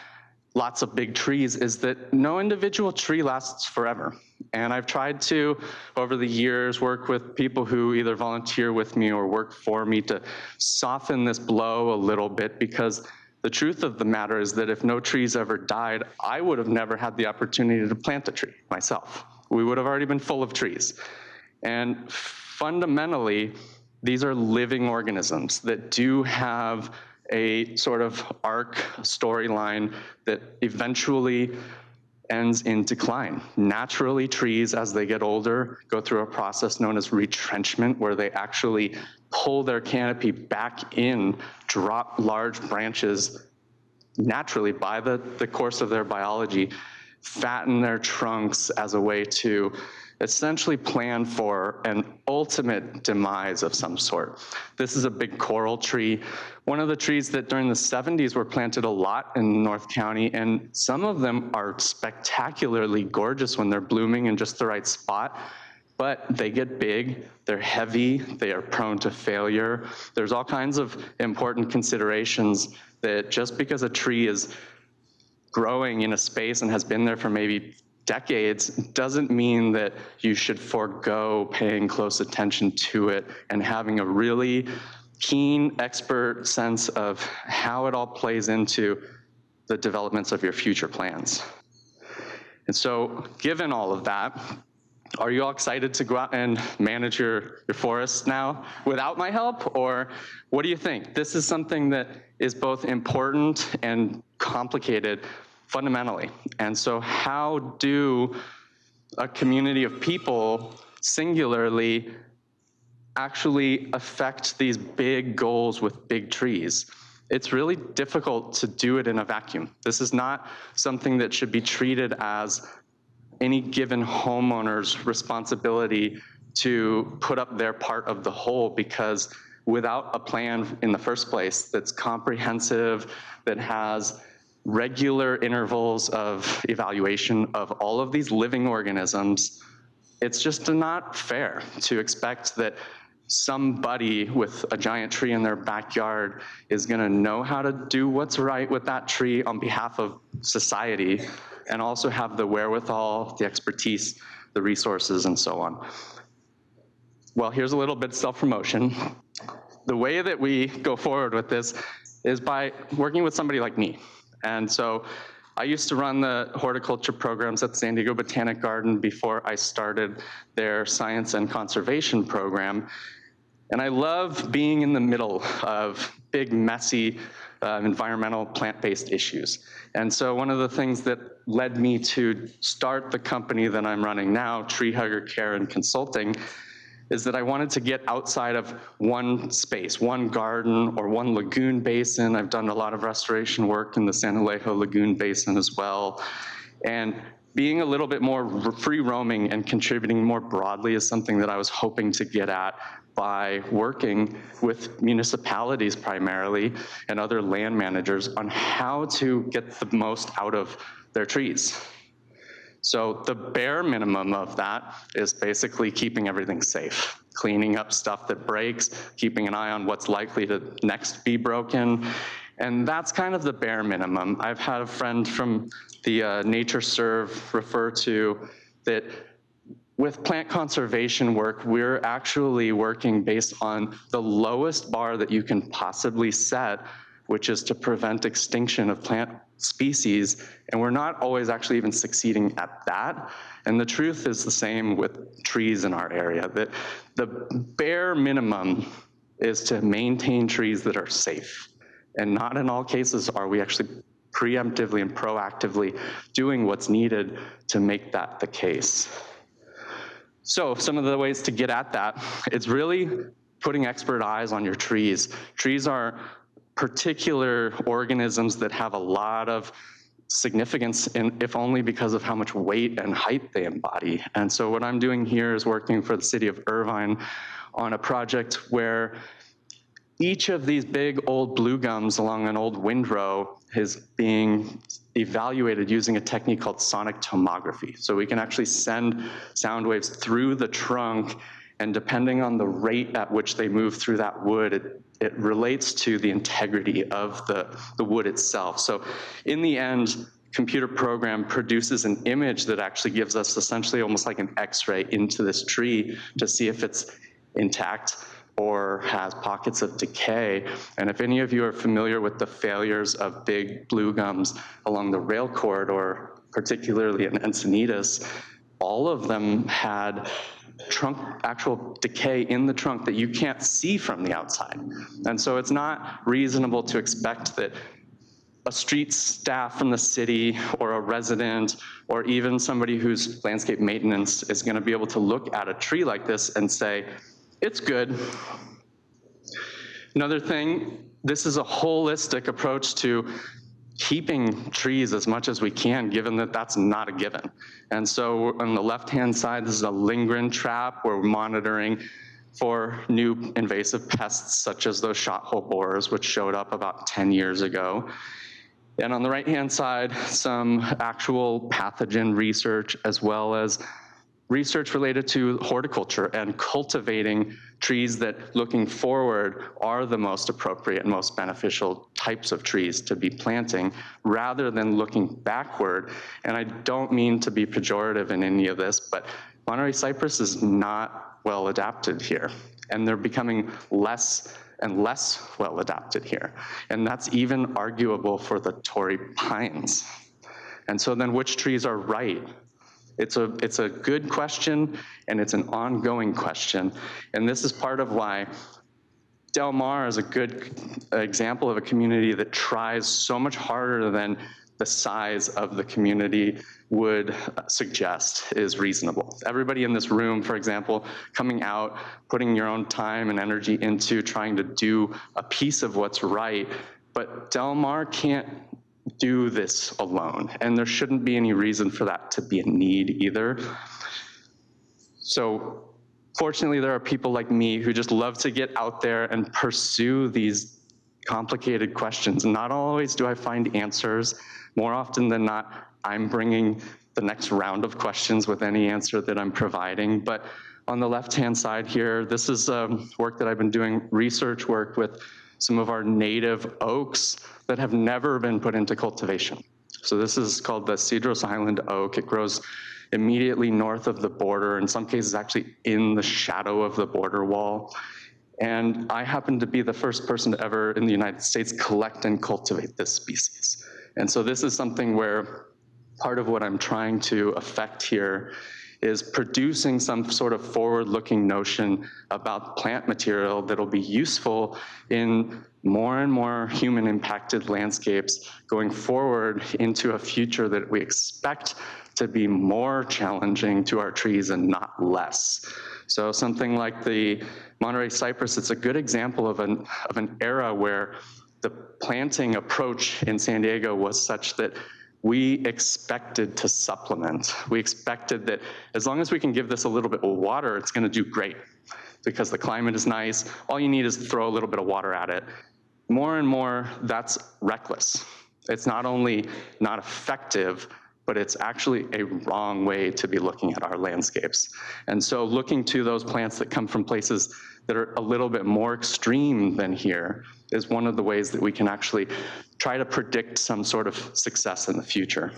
lots of big trees is that no individual tree lasts forever. And I've tried to, over the years, work with people who either volunteer with me or work for me to soften this blow a little bit, because the truth of the matter is that if no trees ever died, I would have never had the opportunity to plant a tree myself. We would have already been full of trees. And fundamentally, these are living organisms that do have a sort of arc storyline that eventually ends in decline. Naturally, trees, as they get older, go through a process known as retrenchment, where they actually pull their canopy back in, drop large branches naturally by the course of their biology, fatten their trunks as a way to essentially plan for an ultimate demise of some sort. This is a big coral tree. One of the trees that during the 70s were planted a lot in North County, and some of them are spectacularly gorgeous when they're blooming in just the right spot, but they get big, they're heavy, they are prone to failure. There's all kinds of important considerations that just because a tree is growing in a space and has been there for maybe decades doesn't mean that you should forego paying close attention to it and having a really keen expert sense of how it all plays into the developments of your future plans. And so given all of that, are you all excited to go out and manage your forests now without my help? Or what do you think? This is something that is both important and complicated fundamentally. And so how do a community of people singularly actually affect these big goals with big trees? It's really difficult to do it in a vacuum. This is not something that should be treated as any given homeowner's responsibility to put up their part of the whole, because without a plan in the first place that's comprehensive, that has regular intervals of evaluation of all of these living organisms, it's just not fair to expect that somebody with a giant tree in their backyard is going to know how to do what's right with that tree on behalf of society, and also have the wherewithal, the expertise, the resources, and so on. Well, here's a little bit of self-promotion. The way that we go forward with this is by working with somebody like me. And so I used to run the horticulture programs at the San Diego Botanic Garden before I started their science and conservation program. And I love being in the middle of big, messy, environmental plant-based issues. And so one of the things that led me to start the company that I'm running now, Treehugger Care and Consulting, is that I wanted to get outside of one space, one garden or one lagoon basin. I've done a lot of restoration work in the San Alejo Lagoon Basin as well. And being a little bit more free roaming and contributing more broadly is something that I was hoping to get at by working with municipalities primarily and other land managers on how to get the most out of their trees. So the bare minimum of that is basically keeping everything safe, cleaning up stuff that breaks, keeping an eye on what's likely to next be broken. And that's kind of the bare minimum. I've had a friend from the Nature Serve refer to that With plant conservation work, we're actually working based on the lowest bar that you can possibly set, which is to prevent extinction of plant species. And we're not always actually even succeeding at that. And the truth is the same with trees in our area, that the bare minimum is to maintain trees that are safe. And not in all cases are we actually preemptively and proactively doing what's needed to make that the case. So some of the ways to get at that, it's really putting expert eyes on your trees. Trees are particular organisms that have a lot of significance, if only because of how much weight and height they embody. And so what I'm doing here is working for the city of Irvine on a project where each of these big old blue gums along an old windrow is being evaluated using a technique called sonic tomography. So we can actually send sound waves through the trunk, and depending on the rate at which they move through that wood, it relates to the integrity of the wood itself. So in the end, computer program produces an image that actually gives us essentially almost like an X-ray into this tree to see if it's intact or has pockets of decay. And if any of you are familiar with the failures of big blue gums along the rail corridor, particularly in Encinitas, all of them had actual decay in the trunk that you can't see from the outside. And so it's not reasonable to expect that a street staff from the city or a resident or even somebody who's landscape maintenance is going to be able to look at a tree like this and say, it's good. Another thing, this is a holistic approach to keeping trees as much as we can, given that that's not a given. And so on the left-hand side, this is a lingering trap where we're monitoring for new invasive pests, such as those shot-hole borers, which showed up about 10 years ago. And on the right-hand side, some actual pathogen research, as well as research related to horticulture and cultivating trees that, looking forward, are the most appropriate and most beneficial types of trees to be planting, rather than looking backward. And I don't mean to be pejorative in any of this, but Monterey cypress is not well adapted here, and they're becoming less and less well adapted here. And that's even arguable for the Torrey pines. And so then which trees are right? It's a good question, and it's an ongoing question. And this is part of why Del Mar is a good example of a community that tries so much harder than the size of the community would suggest is reasonable. Everybody in this room, for example, coming out, putting your own time and energy into trying to do a piece of what's right, but Del Mar can't do this alone, and there shouldn't be any reason for that to be a need either. So fortunately, there are people like me who just love to get out there and pursue these complicated questions. Not always do I find answers. More often than not, I'm bringing the next round of questions with any answer that I'm providing. But on the left-hand side here, this is work that I've been doing, research work with some of our native oaks that have never been put into cultivation. So this is called the Cedros Island oak. It grows immediately north of the border, in some cases actually in the shadow of the border wall. And I happen to be the first person to ever in the United States collect and cultivate this species. And so this is something where part of what I'm trying to affect here is producing some sort of forward-looking notion about plant material that'll be useful in more and more human-impacted landscapes going forward into a future that we expect to be more challenging to our trees and not less. So something like the Monterey cypress, it's a good example of an era where the planting approach in San Diego was such that we expected to supplement. We expected that as long as we can give this a little bit of water, it's gonna do great because the climate is nice. All you need is to throw a little bit of water at it. More and more, that's reckless. It's not only not effective, but it's actually a wrong way to be looking at our landscapes. And so looking to those plants that come from places that are a little bit more extreme than here is one of the ways that we can actually try to predict some sort of success in the future.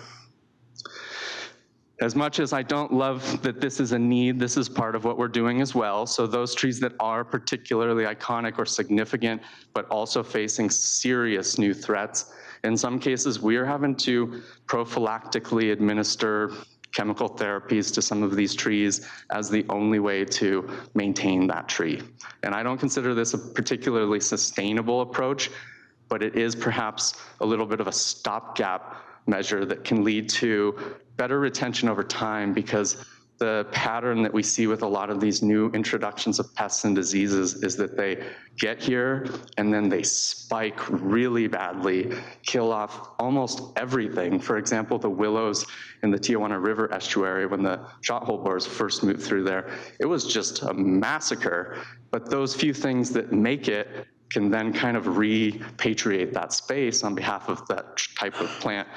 As much as I don't love that this is a need, this is part of what we're doing as well. So those trees that are particularly iconic or significant, but also facing serious new threats, in some cases we are having to prophylactically administer chemical therapies to some of these trees as the only way to maintain that tree. And I don't consider this a particularly sustainable approach, but it is perhaps a little bit of a stopgap measure that can lead to better retention over time, because the pattern that we see with a lot of these new introductions of pests and diseases is that they get here and then they spike really badly, kill off almost everything. For example, the willows in the Tijuana River estuary, when the shot hole borers first moved through there, it was just a massacre. But those few things that make it can then kind of repatriate that space on behalf of that type of plant.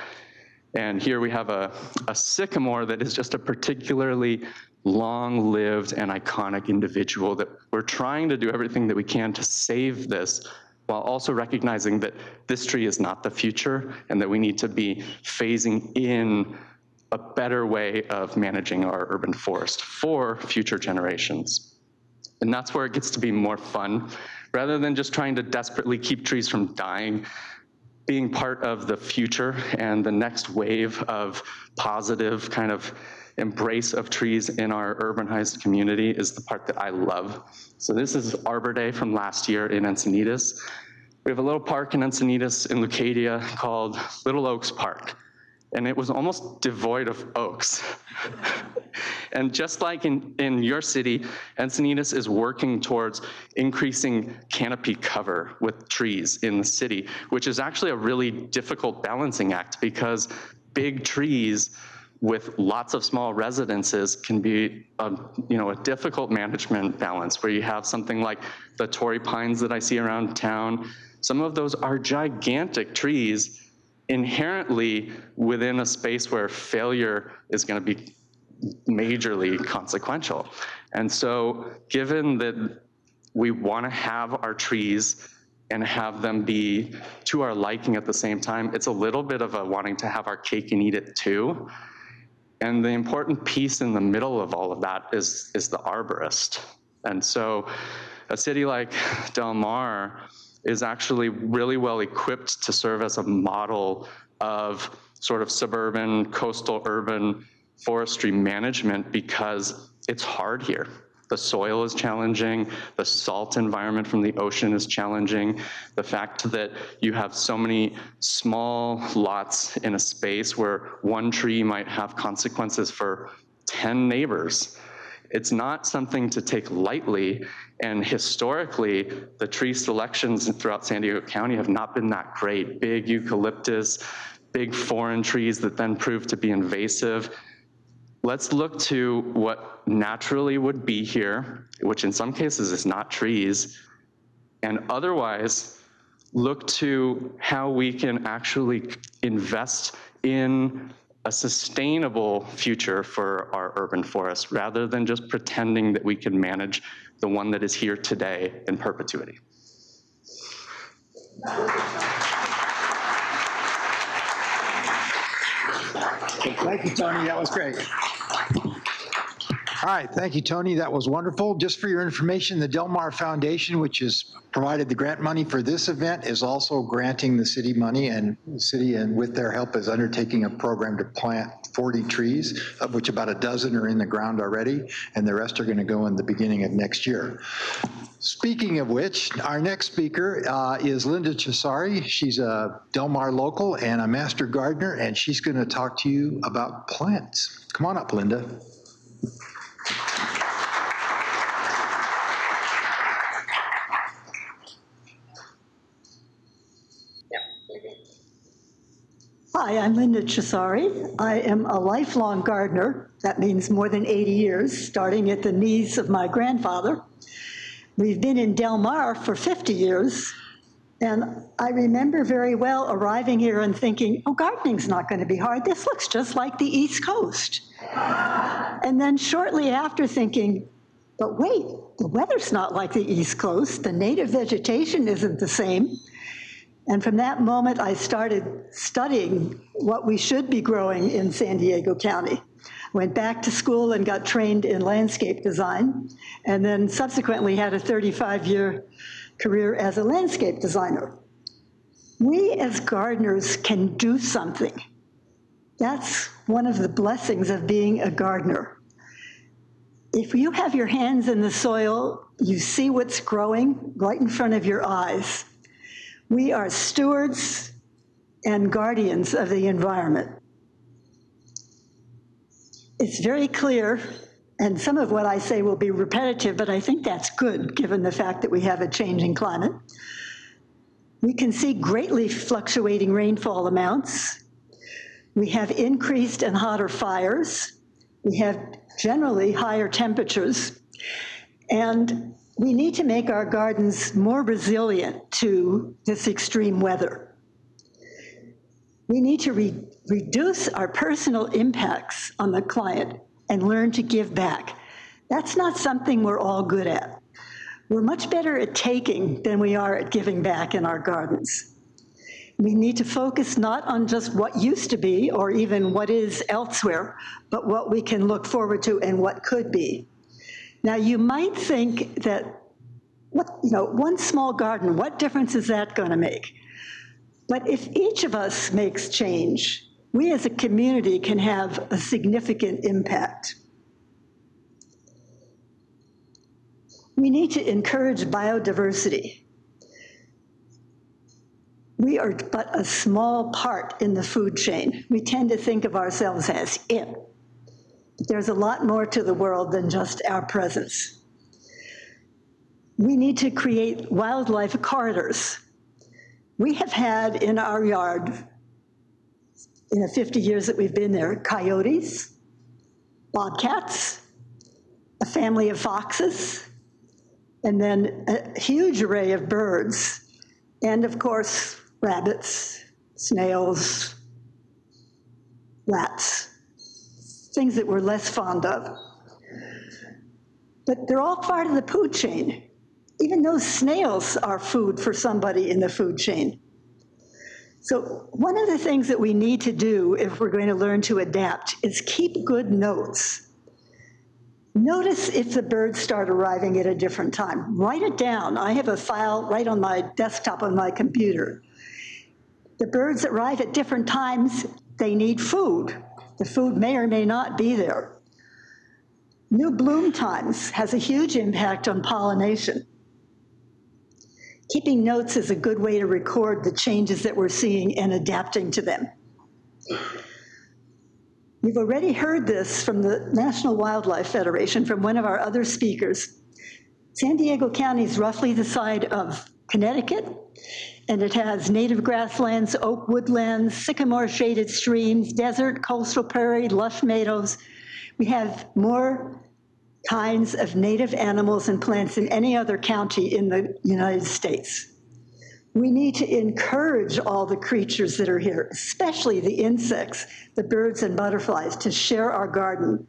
And here we have a sycamore that is just a particularly long-lived and iconic individual that we're trying to do everything that we can to save this, while also recognizing that this tree is not the future and that we need to be phasing in a better way of managing our urban forest for future generations. And that's where it gets to be more fun. Rather than just trying to desperately keep trees from dying, being part of the future and the next wave of positive kind of embrace of trees in our urbanized community is the part that I love. So this is Arbor Day from last year in Encinitas. We have a little park in Encinitas in Leucadia called Little Oaks Park, and it was almost devoid of oaks. And just like in your city, Encinitas is working towards increasing canopy cover with trees in the city, which is actually a really difficult balancing act, because big trees with lots of small residences can be a difficult management balance, where you have something like the Torrey pines that I see around town. Some of those are gigantic trees inherently within a space where failure is going to be majorly consequential. And so given that we want to have our trees and have them be to our liking at the same time, it's a little bit of a wanting to have our cake and eat it too. And the important piece in the middle of all of that is the arborist. And so a city like Del Mar is actually really well equipped to serve as a model of sort of suburban, coastal, urban forestry management, because it's hard here. The soil is challenging, the salt environment from the ocean is challenging, the fact that you have so many small lots in a space where one tree might have consequences for 10 neighbors. It's not something to take lightly, and historically, the tree selections throughout San Diego County have not been that great. Big eucalyptus, big foreign trees that then prove to be invasive. Let's look to what naturally would be here, which in some cases is not trees, and otherwise look to how we can actually invest in a sustainable future for our urban forests, rather than just pretending that we can manage the one that is here today in perpetuity. Thank you, Tony. That was great. All right, thank you, Tony. That was wonderful. Just for your information, the Del Mar Foundation, which has provided the grant money for this event, is also granting the city money, and the city, and with their help, is undertaking a program to plant 40 trees, of which about a dozen are in the ground already, and the rest are going to go in the beginning of next year. Speaking of which, our next speaker is Linda Chisari. She's a Del Mar local and a master gardener, and she's going to talk to you about plants. Come on up, Linda. Hi, I'm Linda Chisari. I am a lifelong gardener. That means more than 80 years, starting at the knees of my grandfather. We've been in Del Mar for 50 years, and I remember very well arriving here and thinking, oh, gardening's not going to be hard. This looks just like the East Coast. And then shortly after thinking, but wait, the weather's not like the East Coast. The native vegetation isn't the same. And from that moment, I started studying what we should be growing in San Diego County. went back to school and got trained in landscape design, and then subsequently had a 35-year career as a landscape designer. We as gardeners can do something. That's one of the blessings of being a gardener. If you have your hands in the soil, you see what's growing right in front of your eyes. We are stewards and guardians of the environment. It's very clear, and some of what I say will be repetitive, but I think that's good given the fact that we have a changing climate. We can see greatly fluctuating rainfall amounts. We have increased and hotter fires. We have generally higher temperatures. And we need to make our gardens more resilient to this extreme weather. We need to reduce our personal impacts on the climate and learn to give back. That's not something we're all good at. We're much better at taking than we are at giving back in our gardens. We need to focus not on just what used to be or even what is elsewhere, but what we can look forward to and what could be. Now, you might think that, one small garden, what difference is that going to make? But if each of us makes change, we as a community can have a significant impact. We need to encourage biodiversity. We are but a small part in the food chain. We tend to think of ourselves as it. But there's a lot more to the world than just our presence. We need to create wildlife corridors. We have had in our yard, in the 50 years that we've been there, coyotes, bobcats, a family of foxes, and then a huge array of birds, and of course, rabbits, snails, rats, things that we're less fond of. But they're all part of the food chain. Even those snails are food for somebody in the food chain. So one of the things that we need to do if we're going to learn to adapt is keep good notes. Notice if the birds start arriving at a different time. Write it down. I have a file right on my desktop on my computer. The birds arrive at different times. They need food. The food may or may not be there. New bloom times has a huge impact on pollination. Keeping notes is a good way to record the changes that we're seeing and adapting to them. You've already heard this from the National Wildlife Federation, from one of our other speakers. San Diego County is roughly the size of Connecticut, and it has native grasslands, oak woodlands, sycamore-shaded streams, desert, coastal prairie, lush meadows. We have more kinds of native animals and plants than any other county in the United States. We need to encourage all the creatures that are here, especially the insects, the birds and butterflies, to share our garden,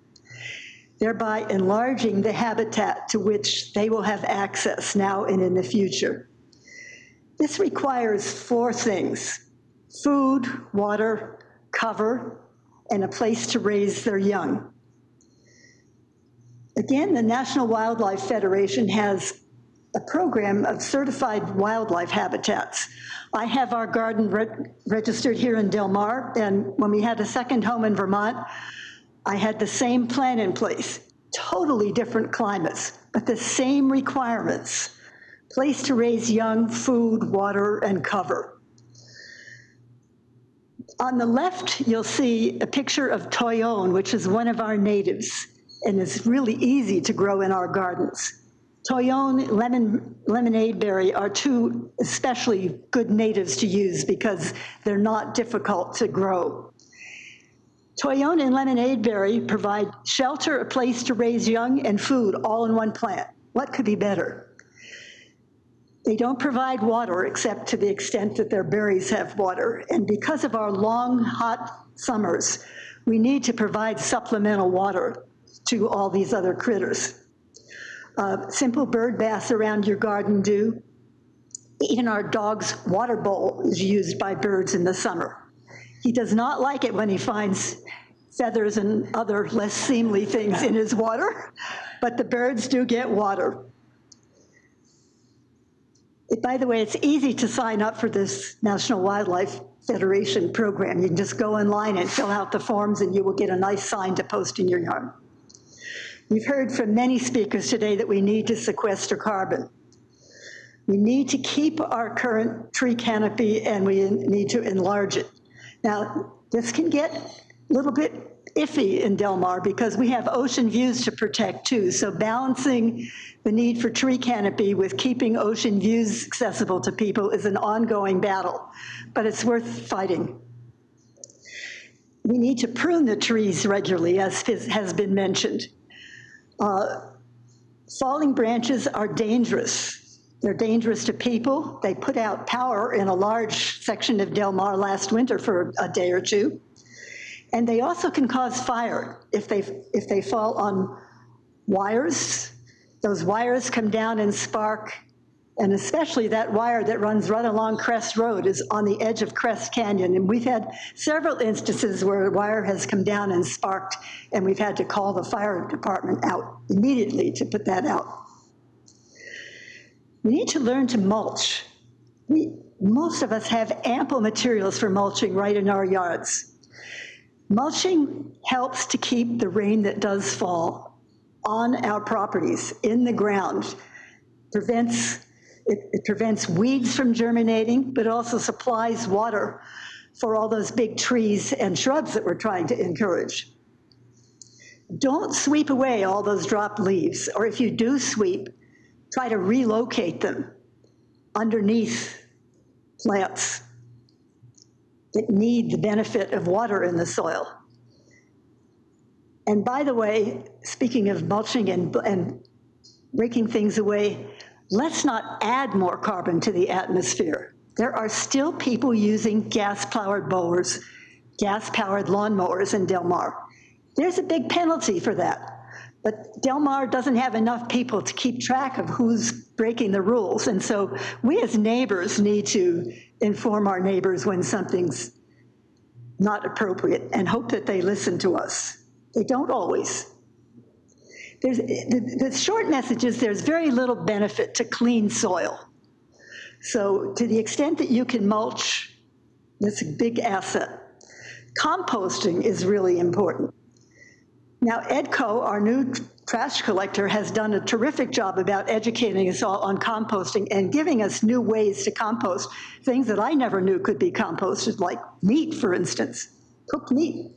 thereby enlarging the habitat to which they will have access now and in the future. This requires 4 things: food, water, cover, and a place to raise their young. Again, the National Wildlife Federation has a program of certified wildlife habitats. I have our garden registered here in Del Mar, and when we had a second home in Vermont, I had the same plan in place. Totally different climates, but the same requirements. Place to raise young, food, water, and cover. On the left, you'll see a picture of toyon, which is one of our natives, and is really easy to grow in our gardens. Toyon, lemonade berry are 2 especially good natives to use because they're not difficult to grow. Toyon and lemonade berry provide shelter, a place to raise young, and food all in one plant. What could be better? They don't provide water except to the extent that their berries have water. And because of our long, hot summers, we need to provide supplemental water to all these other critters. Simple bird baths around your garden do. Even our dog's water bowl is used by birds in the summer. He does not like it when he finds feathers and other less seemly things in his water, but the birds do get water. By the way, it's easy to sign up for this National Wildlife Federation program. You can just go online and fill out the forms and you will get a nice sign to post in your yard. We've heard from many speakers today that we need to sequester carbon. We need to keep our current tree canopy and we need to enlarge it. Now, this can get a little bit iffy in Del Mar because we have ocean views to protect too. So balancing the need for tree canopy with keeping ocean views accessible to people is an ongoing battle, but it's worth fighting. We need to prune the trees regularly, as has been mentioned. Falling branches are dangerous. They're dangerous to people. They put out power in a large section of Del Mar last winter for a day or two. And they also can cause fire if they fall on wires. Those wires come down and spark, and especially that wire that runs right along Crest Road is on the edge of Crest Canyon. And we've had several instances where a wire has come down and sparked, and we've had to call the fire department out immediately to put that out. We need to learn to mulch. Most of us have ample materials for mulching right in our yards. Mulching helps to keep the rain that does fall on our properties, in the ground. It prevents weeds from germinating, but also supplies water for all those big trees and shrubs that we're trying to encourage. Don't sweep away all those dropped leaves, or if you do sweep, try to relocate them underneath plants that need the benefit of water in the soil. And by the way, speaking of mulching and breaking things away, let's not add more carbon to the atmosphere. There are still people using gas-powered mowers, gas-powered lawnmowers in Del Mar. There's a big penalty for that. But Del Mar doesn't have enough people to keep track of who's breaking the rules. And so we as neighbors need to inform our neighbors when something's not appropriate and hope that they listen to us. They don't always. The short message is there's very little benefit to clean soil. So to the extent that you can mulch, that's a big asset. Composting is really important. Now, EDCO, our new trash collector, has done a terrific job about educating us all on composting and giving us new ways to compost, things that I never knew could be composted, like meat, for instance, cooked meat.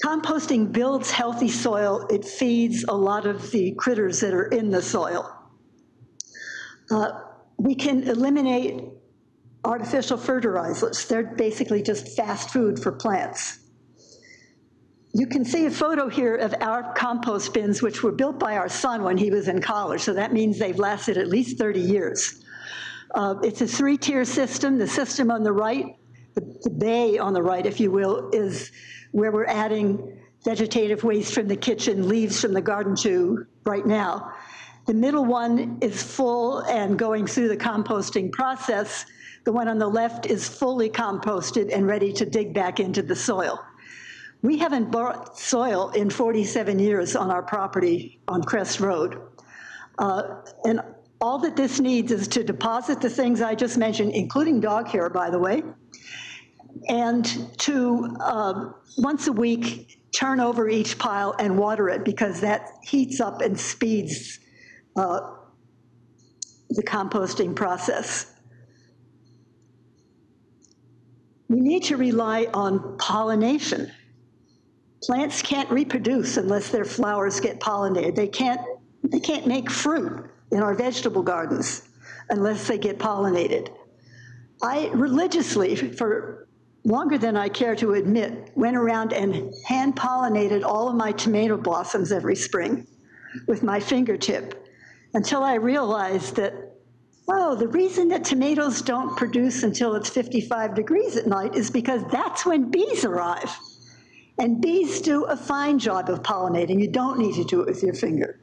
Composting builds healthy soil. It feeds a lot of the critters that are in the soil. We can eliminate artificial fertilizers. They're basically just fast food for plants. You can see a photo here of our compost bins, which were built by our son when he was in college, so that means they've lasted at least 30 years. It's a three-tier system. The system on the right, the bay on the right, if you will, is where we're adding vegetative waste from the kitchen, leaves from the garden to right now. The middle one is full and going through the composting process. The one on the left is fully composted and ready to dig back into the soil. We haven't bought soil in 47 years on our property on Crest Road. And all that this needs is to deposit the things I just mentioned, including dog hair, by the way, and to, once a week, turn over each pile and water it, because that heats up and speeds the composting process. We need to rely on pollination. Plants can't reproduce unless their flowers get pollinated. They can't make fruit in our vegetable gardens unless they get pollinated. I religiously, for longer than I care to admit, went around and hand-pollinated all of my tomato blossoms every spring with my fingertip until I realized that, oh, the reason that tomatoes don't produce until it's 55 degrees at night is because that's when bees arrive. And bees do a fine job of pollinating. You don't need to do it with your finger.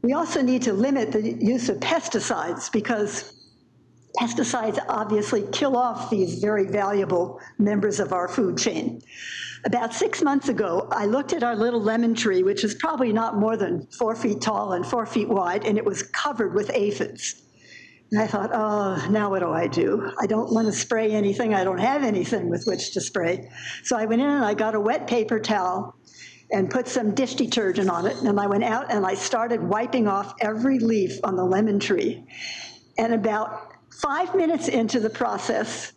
We also need to limit the use of pesticides, because pesticides obviously kill off these very valuable members of our food chain. About 6 months ago, I looked at our little lemon tree, which is probably not more than 4 feet tall and 4 feet wide, and it was covered with aphids. And I thought, oh, now what do? I don't want to spray anything. I don't have anything with which to spray. So I went in and I got a wet paper towel and put some dish detergent on it. And I went out and I started wiping off every leaf on the lemon tree. And about 5 minutes into the process,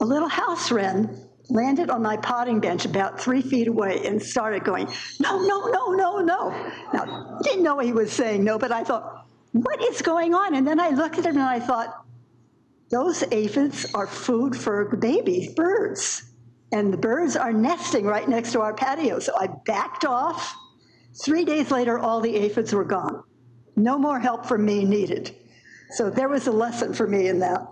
a little house wren landed on my potting bench about 3 feet away and started going, no, no, no, no, no. Now, I didn't know he was saying no, but I thought, what is going on? And then I looked at him and I thought, those aphids are food for the baby birds. And the birds are nesting right next to our patio. So I backed off. 3 days later, all the aphids were gone. No more help from me needed. So there was a lesson for me in that.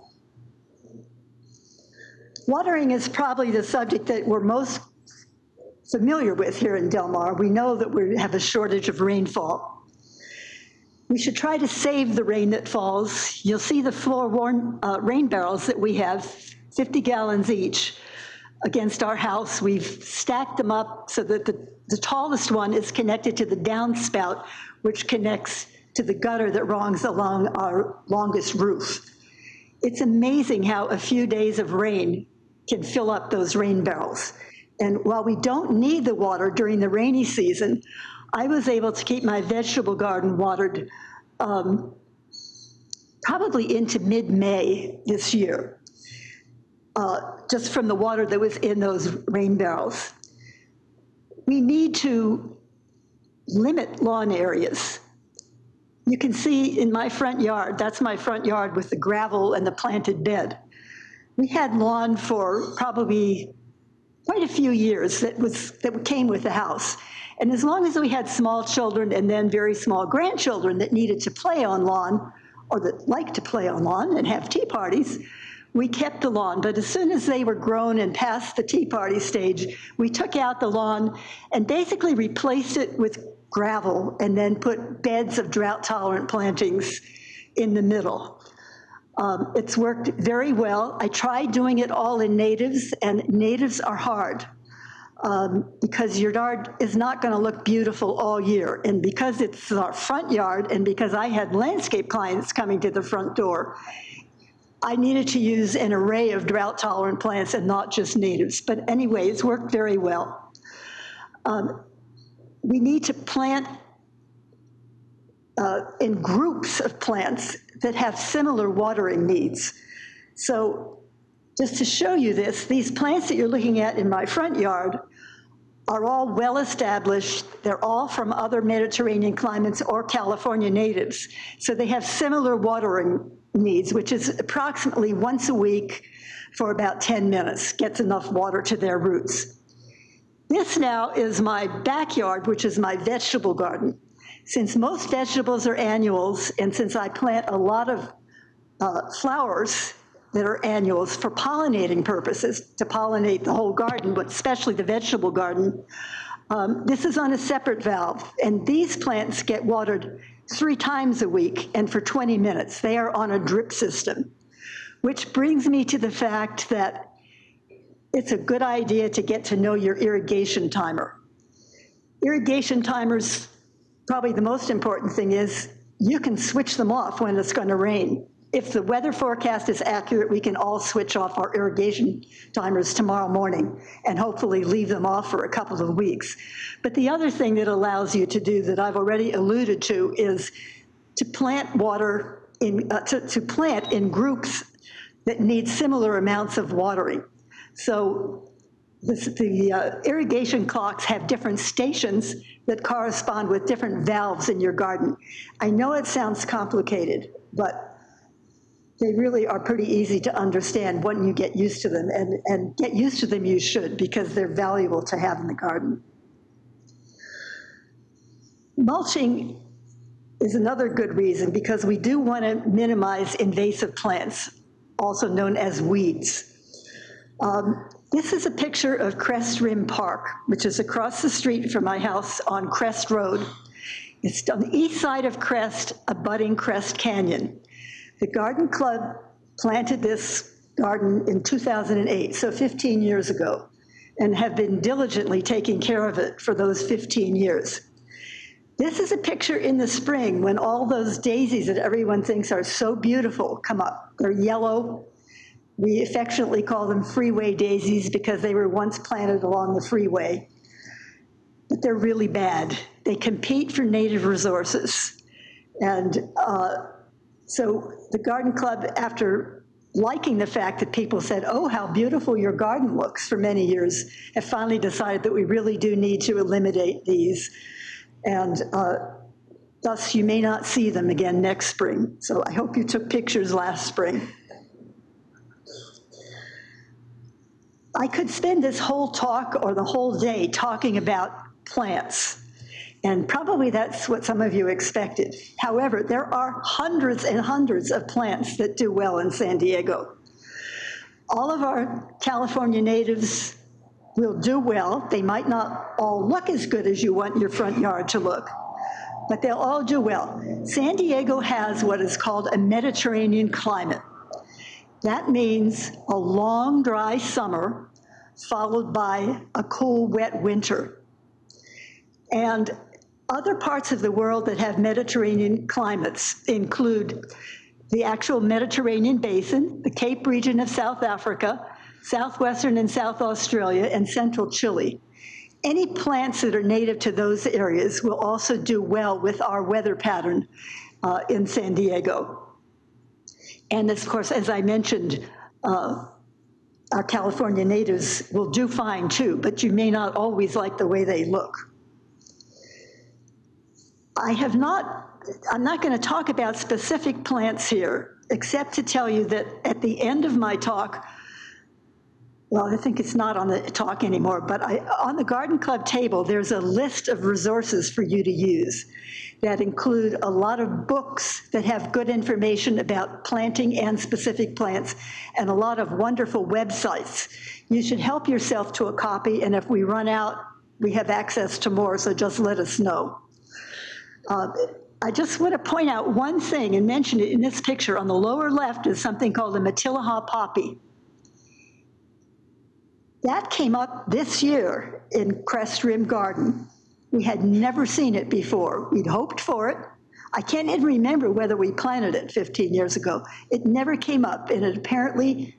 Watering is probably the subject that we're most familiar with here in Del Mar. We know that we have a shortage of rainfall. We should try to save the rain that falls. You'll see the floor-worn rain barrels that we have, 50 gallons each, against our house. We've stacked them up so that the tallest one is connected to the downspout, which connects to the gutter that runs along our longest roof. It's amazing how a few days of rain can fill up those rain barrels. And while we don't need the water during the rainy season, I was able to keep my vegetable garden watered probably into mid-May this year, just from the water that was in those rain barrels. We need to limit lawn areas. You can see in my front yard, that's my front yard with the gravel and the planted bed. We had lawn for probably quite a few years that came with the house. And as long as we had small children and then very small grandchildren that needed to play on lawn, or that liked to play on lawn and have tea parties, we kept the lawn. But as soon as they were grown and past the tea party stage, we took out the lawn and basically replaced it with gravel and then put beds of drought-tolerant plantings in the middle. It's worked very well. I tried doing it all in natives, and natives are hard. Because your yard is not going to look beautiful all year. And because it's our front yard, and because I had landscape clients coming to the front door, I needed to use an array of drought-tolerant plants and not just natives. But anyway, it's worked very well. We need to plant in groups of plants that have similar watering needs. So just to show you this, these plants that you're looking at in my front yard are all well established. They're all from other Mediterranean climates or California natives. So they have similar watering needs, which is approximately once a week for about 10 minutes, gets enough water to their roots. This now is my backyard, which is my vegetable garden. Since most vegetables are annuals, and since I plant a lot of flowers that are annuals for pollinating purposes, to pollinate the whole garden, but especially the vegetable garden, this is on a separate valve. And these plants get watered 3 times a week and for 20 minutes. They are on a drip system, which brings me to the fact that it's a good idea to get to know your irrigation timer. Irrigation timers, probably the most important thing is you can switch them off when it's going to rain. If the weather forecast is accurate, we can all switch off our irrigation timers tomorrow morning and hopefully leave them off for a couple of weeks. But the other thing that allows you to do that I've already alluded to is to plant water in, to plant in groups that need similar amounts of watering. So the irrigation clocks have different stations that correspond with different valves in your garden. I know it sounds complicated, but they really are pretty easy to understand when you get used to them, and get used to them you should, because they're valuable to have in the garden. Mulching is another good reason, because we do want to minimize invasive plants, also known as weeds. This is a picture of Crest Rim Park, which is across the street from my house on Crest Road. It's on the east side of Crest, abutting Crest Canyon. The garden club planted this garden in 2008, so 15 years ago. and have been diligently taking care of it for those 15 years. This is a picture in the spring when all those daisies that everyone thinks are so beautiful come up. They're yellow. We affectionately call them freeway daisies because they were once planted along the freeway. But they're really bad. They compete for native resources. And so the garden club, after liking the fact that people said, oh, how beautiful your garden looks for many years, have finally decided that we really do need to eliminate these. And thus you may not see them again next spring. So I hope you took pictures last spring. I could spend this whole talk or the whole day talking about plants, and probably that's what some of you expected. However, there are hundreds and hundreds of plants that do well in San Diego. All of our California natives will do well. They might not all look as good as you want your front yard to look, but they'll all do well. San Diego has what is called a Mediterranean climate. That means a long, dry summer followed by a cool, wet winter. And other parts of the world that have Mediterranean climates include the actual Mediterranean basin, the Cape region of South Africa, southwestern and South Australia, and central Chile. Any plants that are native to those areas will also do well with our weather pattern in San Diego. And of course, as I mentioned, our California natives will do fine too, but you may not always like the way they look. I'm not going to talk about specific plants here, except to tell you that at the end of my talk, well, I think it's not on the talk anymore, but on the Garden Club table, there's a list of resources for you to use that include a lot of books that have good information about planting and specific plants, and a lot of wonderful websites. You should help yourself to a copy, and if we run out, we have access to more, so just let us know. I just want to point out one thing and mention it in this picture. On the lower left is something called the Matilaha poppy. That came up this year in Crest Rim Garden. We had never seen it before. We'd hoped for it. I can't even remember whether we planted it 15 years ago. It never came up, and it apparently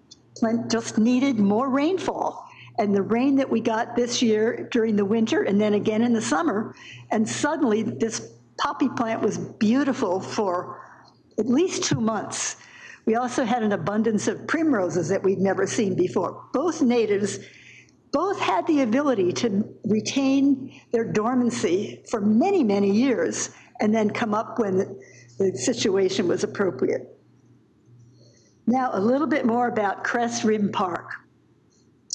just needed more rainfall. And the rain that we got this year during the winter and then again in the summer, and suddenly this poppy plant was beautiful for at least 2 months. We also had an abundance of primroses that we'd never seen before. Both natives both had the ability to retain their dormancy for many, many years and then come up when the situation was appropriate. Now, a little bit more about Crest Rim Park.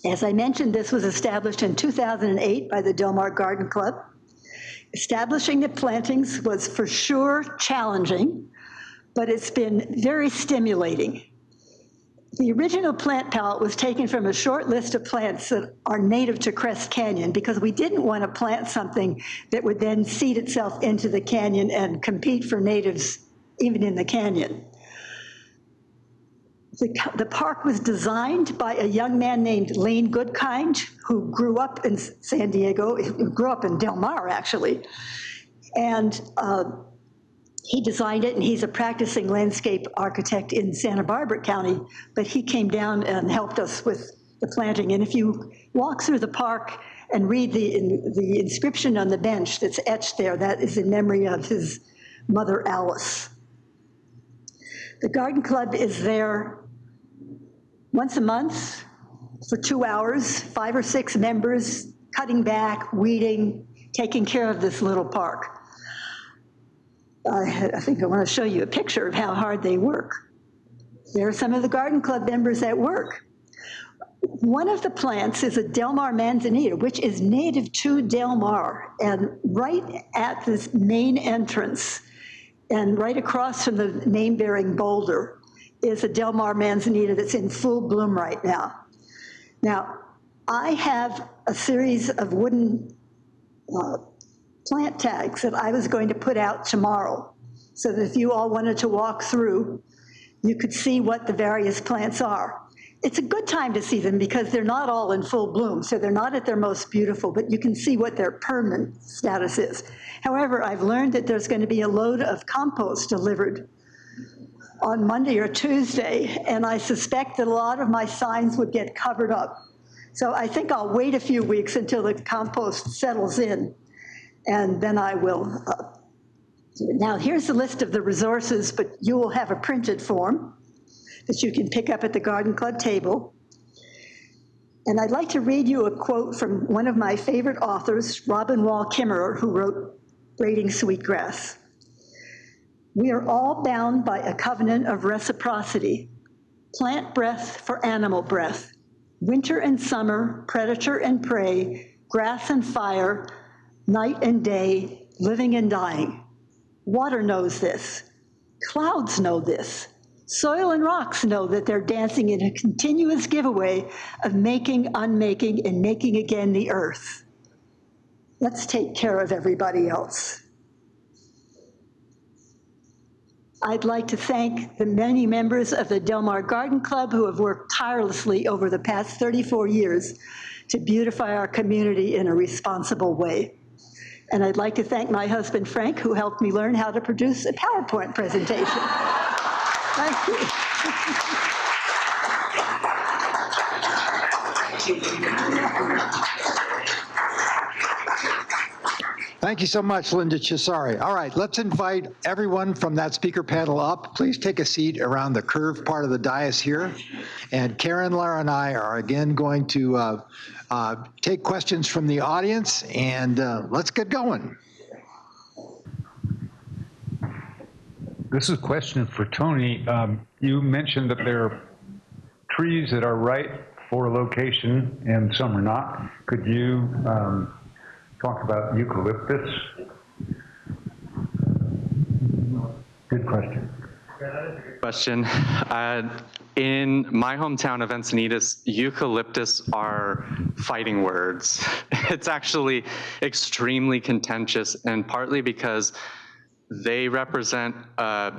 As I mentioned, this was established in 2008 by the Del Mar Garden Club. Establishing the plantings was for sure challenging, but it's been very stimulating. The original plant palette was taken from a short list of plants that are native to Crest Canyon because we didn't want to plant something that would then seed itself into the canyon and compete for natives even in the canyon. The park was designed by a young man named Lane Goodkind, who grew up in San Diego, who grew up in Del Mar, actually. And he designed it, and he's a practicing landscape architect in Santa Barbara County, but he came down and helped us with the planting. And if you walk through the park and read the inscription on the bench that's etched there, that is in memory of his mother, Alice. The Garden Club is there once a month for 2 hours, 5 or 6 members, cutting back, weeding, taking care of this little park. I think I want to show you a picture of how hard they work. There are some of the Garden Club members at work. One of the plants is a Del Mar manzanita, which is native to Del Mar. And right at this main entrance, and right across from the name-bearing boulder, is a Del Mar manzanita that's in full bloom right now. Now, I have a series of wooden plant tags that I was going to put out tomorrow, so that if you all wanted to walk through, you could see what the various plants are. It's a good time to see them because they're not all in full bloom, so they're not at their most beautiful, but you can see what their permanent status is. However, I've learned that there's going to be a load of compost delivered on Monday or Tuesday, and I suspect that a lot of my signs would get covered up. So I think I'll wait a few weeks until the compost settles in, and then I will. Now, here's the list of the resources, but you will have a printed form that you can pick up at the Garden Club table. And I'd like to read you a quote from one of my favorite authors, Robin Wall Kimmerer, who wrote Braiding Sweetgrass. "We are all bound by a covenant of reciprocity, plant breath for animal breath, winter and summer, predator and prey, grass and fire, night and day, living and dying. Water knows this. Clouds know this. Soil and rocks know that they're dancing in a continuous giveaway of making, unmaking, and making again the earth. Let's take care of everybody else." I'd like to thank the many members of the Del Mar Garden Club who have worked tirelessly over the past 34 years to beautify our community in a responsible way. And I'd like to thank my husband, Frank, who helped me learn how to produce a PowerPoint presentation. Thank you. Thank you so much, Linda Chisari. All right, let's invite everyone from that speaker panel up. Please take a seat around the curved part of the dais here. And Karen, Lara, and I are again going to take questions from the audience, and let's get going. This is a question for Tony. You mentioned that there are trees that are right for location and some are not. Could you talk about eucalyptus? Good question. Question. In my hometown of Encinitas, eucalyptus are fighting words. It's actually extremely contentious, and partly because they represent a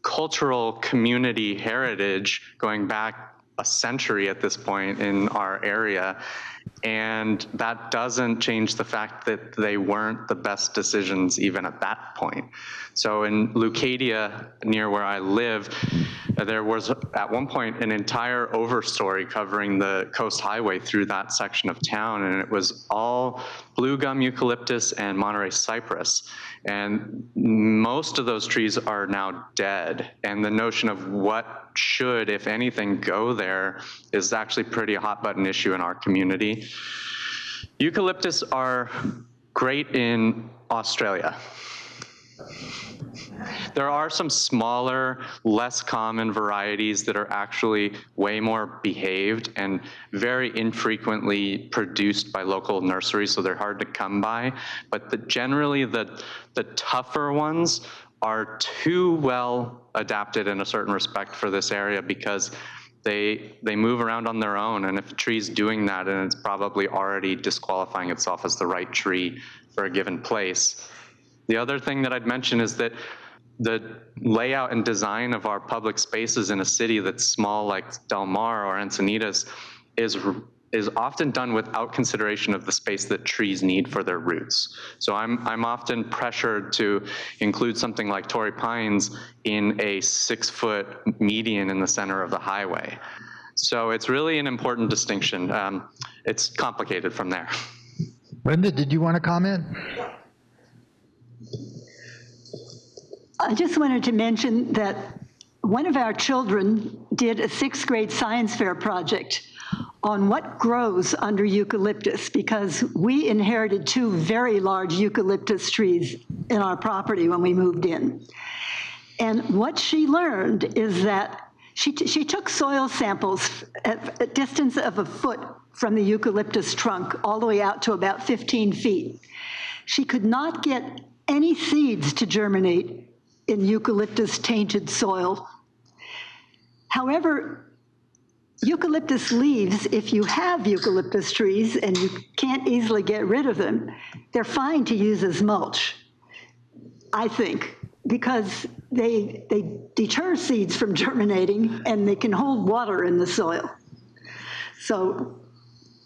cultural community heritage going back a century at this point in our area. And that doesn't change the fact that they weren't the best decisions even at that point. So in Leucadia, near where I live, there was at one point an entire overstory covering the coast highway through that section of town, and it was all blue gum eucalyptus and Monterey cypress. And most of those trees are now dead. And the notion of what should, if anything, go there is actually pretty a hot button issue in our community. Eucalyptus are great in Australia. There are some smaller, less common varieties that are actually way more behaved and very infrequently produced by local nurseries, so they're hard to come by. But generally, the tougher ones are too well adapted in a certain respect for this area because they move around on their own, and if a tree's doing that, and it's probably already disqualifying itself as the right tree for a given place. The other thing that I'd mention is that the layout and design of our public spaces in a city that's small like Del Mar or Encinitas is often done without consideration of the space that trees need for their roots. So I'm often pressured to include something like Torrey Pines in a 6-foot median in the center of the highway. So it's really an important distinction. It's complicated from there. Linda, did you want to comment? I just wanted to mention that one of our children did a 6th grade science fair project on what grows under eucalyptus, because we inherited 2 very large eucalyptus trees in our property when we moved in. And what she learned is that she took soil samples at a distance of a foot from the eucalyptus trunk all the way out to about 15 feet. She could not get any seeds to germinate in eucalyptus-tainted soil. However, eucalyptus leaves, if you have eucalyptus trees and you can't easily get rid of them, they're fine to use as mulch, I think, because they deter seeds from germinating and they can hold water in the soil. So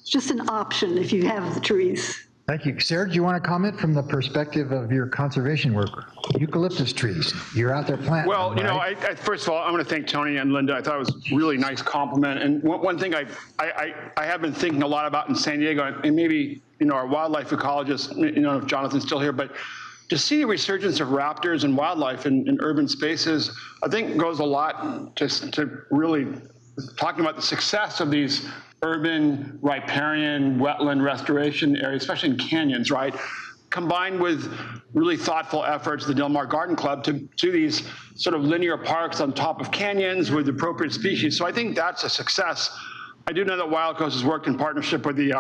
it's just an option if you have the trees. Thank you. Serge, you want to comment from the perspective of your conservation worker? Eucalyptus trees, you're out there planting Well, them, you know, right? first of all, I want to thank Tony and Linda. I thought it was a really nice compliment. And one thing I have been thinking a lot about in San Diego, and maybe, you know, our wildlife ecologist, you know, if Jonathan's still here, but to see a resurgence of raptors and wildlife in urban spaces, I think goes a lot to really talking about the success of these urban riparian wetland restoration areas, especially in canyons, right? Combined with really thoughtful efforts, the Del Mar Garden Club, to these sort of linear parks on top of canyons with appropriate species. So I think that's a success. I do know that Wildcoast has worked in partnership with the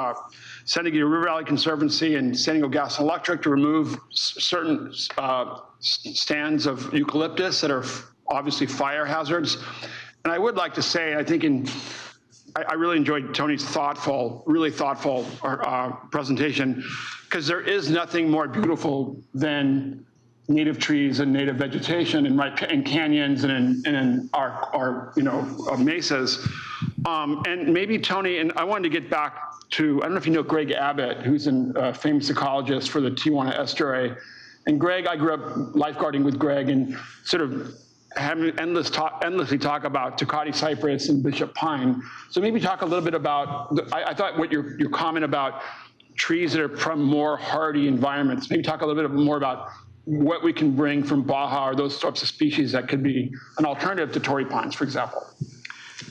San Diego River Valley Conservancy and San Diego Gas and Electric to remove certain stands of eucalyptus that are obviously fire hazards. And I would like to say, I think I really enjoyed Tony's really thoughtful presentation, because there is nothing more beautiful than native trees and native vegetation in canyons and in our you know, mesas. And maybe Tony, and I wanted to get back to, I don't know if you know Greg Abbott, who's a famous ecologist for the Tijuana Estuary. And Greg, I grew up lifeguarding with Greg and sort of having endlessly talk about Tecate cypress and bishop pine. So maybe talk a little bit about, I thought what your comment about trees that are from more hardy environments, maybe talk a little bit more about what we can bring from Baja or those sorts of species that could be an alternative to Torrey pines, for example.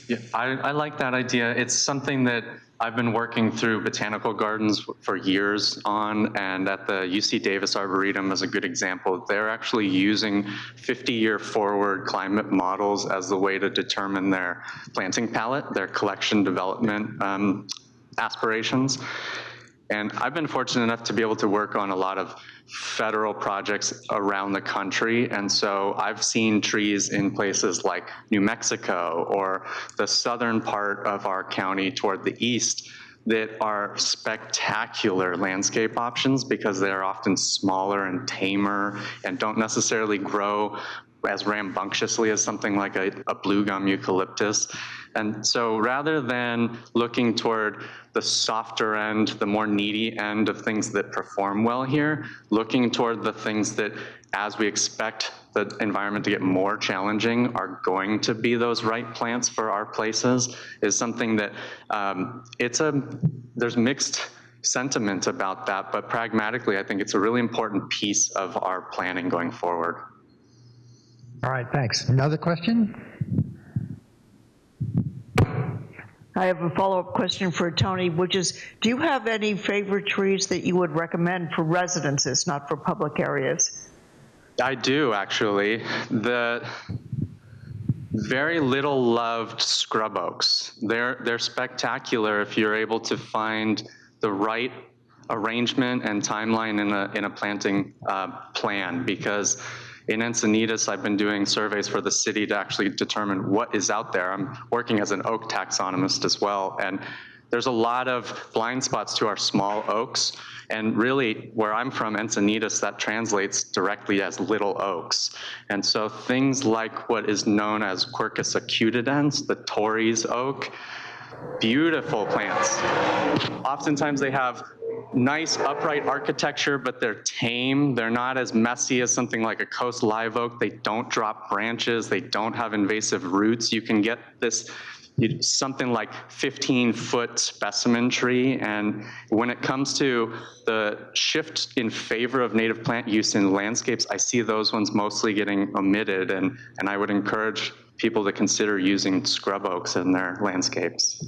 Yeah, I like that idea. It's something that I've been working through botanical gardens for years on, and at the UC Davis Arboretum is a good example. They're actually using 50-year forward climate models as the way to determine their planting palette, their collection development aspirations. And I've been fortunate enough to be able to work on a lot of federal projects around the country. And so I've seen trees in places like New Mexico or the southern part of our county toward the east that are spectacular landscape options because they're often smaller and tamer and don't necessarily grow as rambunctiously as something like a blue gum eucalyptus. And so rather than looking toward the softer end, the more needy end of things that perform well here, looking toward the things that, as we expect the environment to get more challenging, are going to be those right plants for our places, is something that there's mixed sentiment about that, but pragmatically, I think it's a really important piece of our planning going forward. All right, thanks. Another question? I have a follow-up question for Tony, which is, do you have any favorite trees that you would recommend for residences, not for public areas? I do, actually. The very little loved scrub oaks. They're spectacular if you're able to find the right arrangement and timeline in a planting plan, because in Encinitas, I've been doing surveys for the city to actually determine what is out there. I'm working as an oak taxonomist as well, and there's a lot of blind spots to our small oaks. And really, where I'm from, Encinitas, that translates directly as little oaks. And so things like what is known as Quercus acutidens, the Torrey's oak, beautiful plants. Oftentimes they have nice upright architecture, but they're tame. They're not as messy as something like a coast live oak. They don't drop branches. They don't have invasive roots. You can get this something like 15-foot specimen tree. And when it comes to the shift in favor of native plant use in landscapes, I see those ones mostly getting omitted. And I would encourage people to consider using scrub oaks in their landscapes.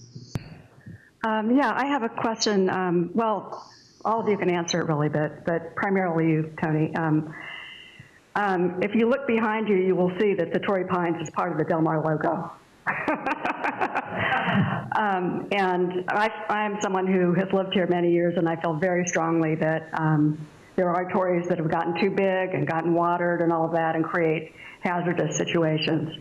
Yeah, I have a question. Well, all of you can answer it really, but primarily you, Tony. If you look behind you, you will see that the Torrey Pines is part of the Del Mar logo. And I'm someone who has lived here many years, and I feel very strongly that there are Torreys that have gotten too big and gotten watered and all of that and create hazardous situations.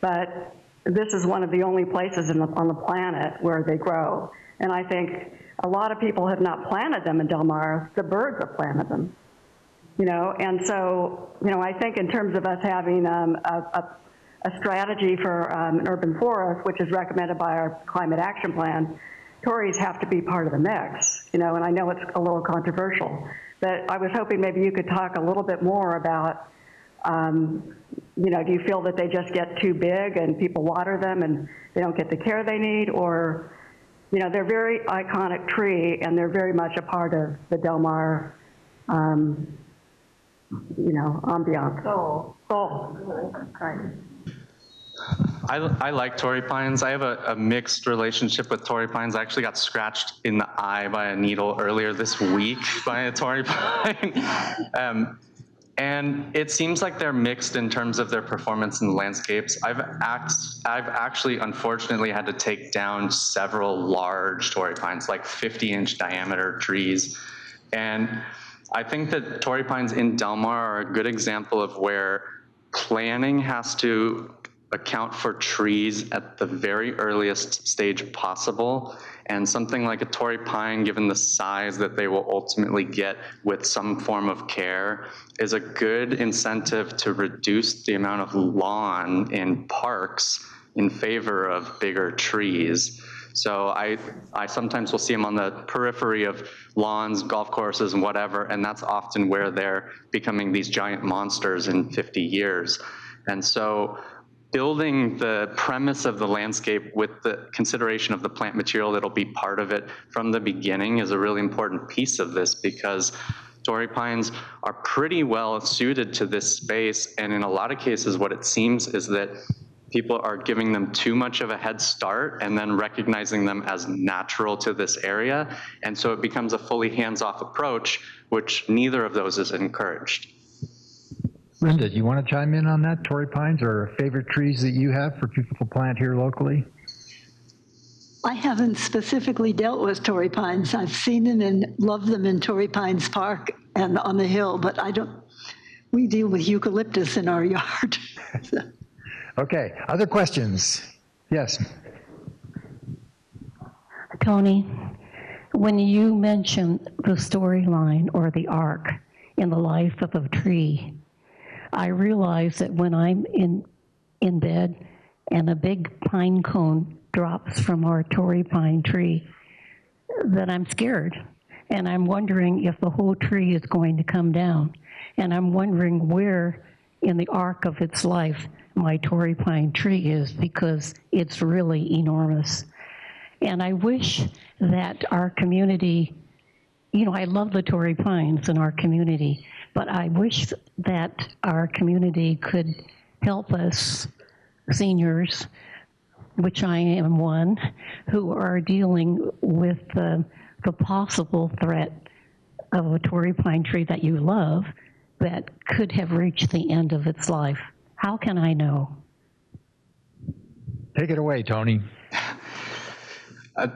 But this is one of the only places on the planet where they grow. And I think a lot of people have not planted them in Del Mar. The birds have planted them, you know. And so, you know, I think in terms of us having a strategy for an urban forest, which is recommended by our climate action plan, Tories have to be part of the mix, you know, and I know it's a little controversial, but I was hoping maybe you could talk a little bit more about, you know, do you feel that they just get too big and people water them and they don't get the care they need, or, you know, they're a very iconic tree and they're very much a part of the Del Mar, you know, ambiance. Right. I like Torrey pines. I have a mixed relationship with Torrey pines. I actually got scratched in the eye by a needle earlier this week by a Torrey pine. And it seems like they're mixed in terms of their performance in the landscapes. I've actually, unfortunately, had to take down several large Torrey pines, like 50-inch diameter trees. And I think that Torrey pines in Del Mar are a good example of where planning has to account for trees at the very earliest stage possible. And something like a Torrey pine, given the size that they will ultimately get with some form of care, is a good incentive to reduce the amount of lawn in parks in favor of bigger trees. So I sometimes will see them on the periphery of lawns, golf courses, and whatever, and that's often where they're becoming these giant monsters in 50 years. And so building the premise of the landscape with the consideration of the plant material that'll be part of it from the beginning is a really important piece of this, because Torrey pines are pretty well suited to this space. And in a lot of cases, what it seems is that people are giving them too much of a head start and then recognizing them as natural to this area. And so it becomes a fully hands-off approach, which neither of those is encouraged. Linda, do you want to chime in on that? Torrey pines are favorite trees that you have for people to plant here locally? I haven't specifically dealt with Torrey pines. I've seen them and loved them in Torrey Pines Park and on the hill, but we deal with eucalyptus in our yard. Okay, other questions? Yes. Tony, when you mentioned the storyline or the arc in the life of a tree, I realize that when I'm in bed and a big pine cone drops from our Torrey pine tree, that I'm scared. And I'm wondering if the whole tree is going to come down. And I'm wondering where in the arc of its life my Torrey pine tree is, because it's really enormous. And I wish that our community, you know, I love the Torrey pines in our community, but I wish that our community could help us seniors, which I am one, who are dealing with the possible threat of a Torrey pine tree that you love that could have reached the end of its life. How can I know? Take it away, Tony.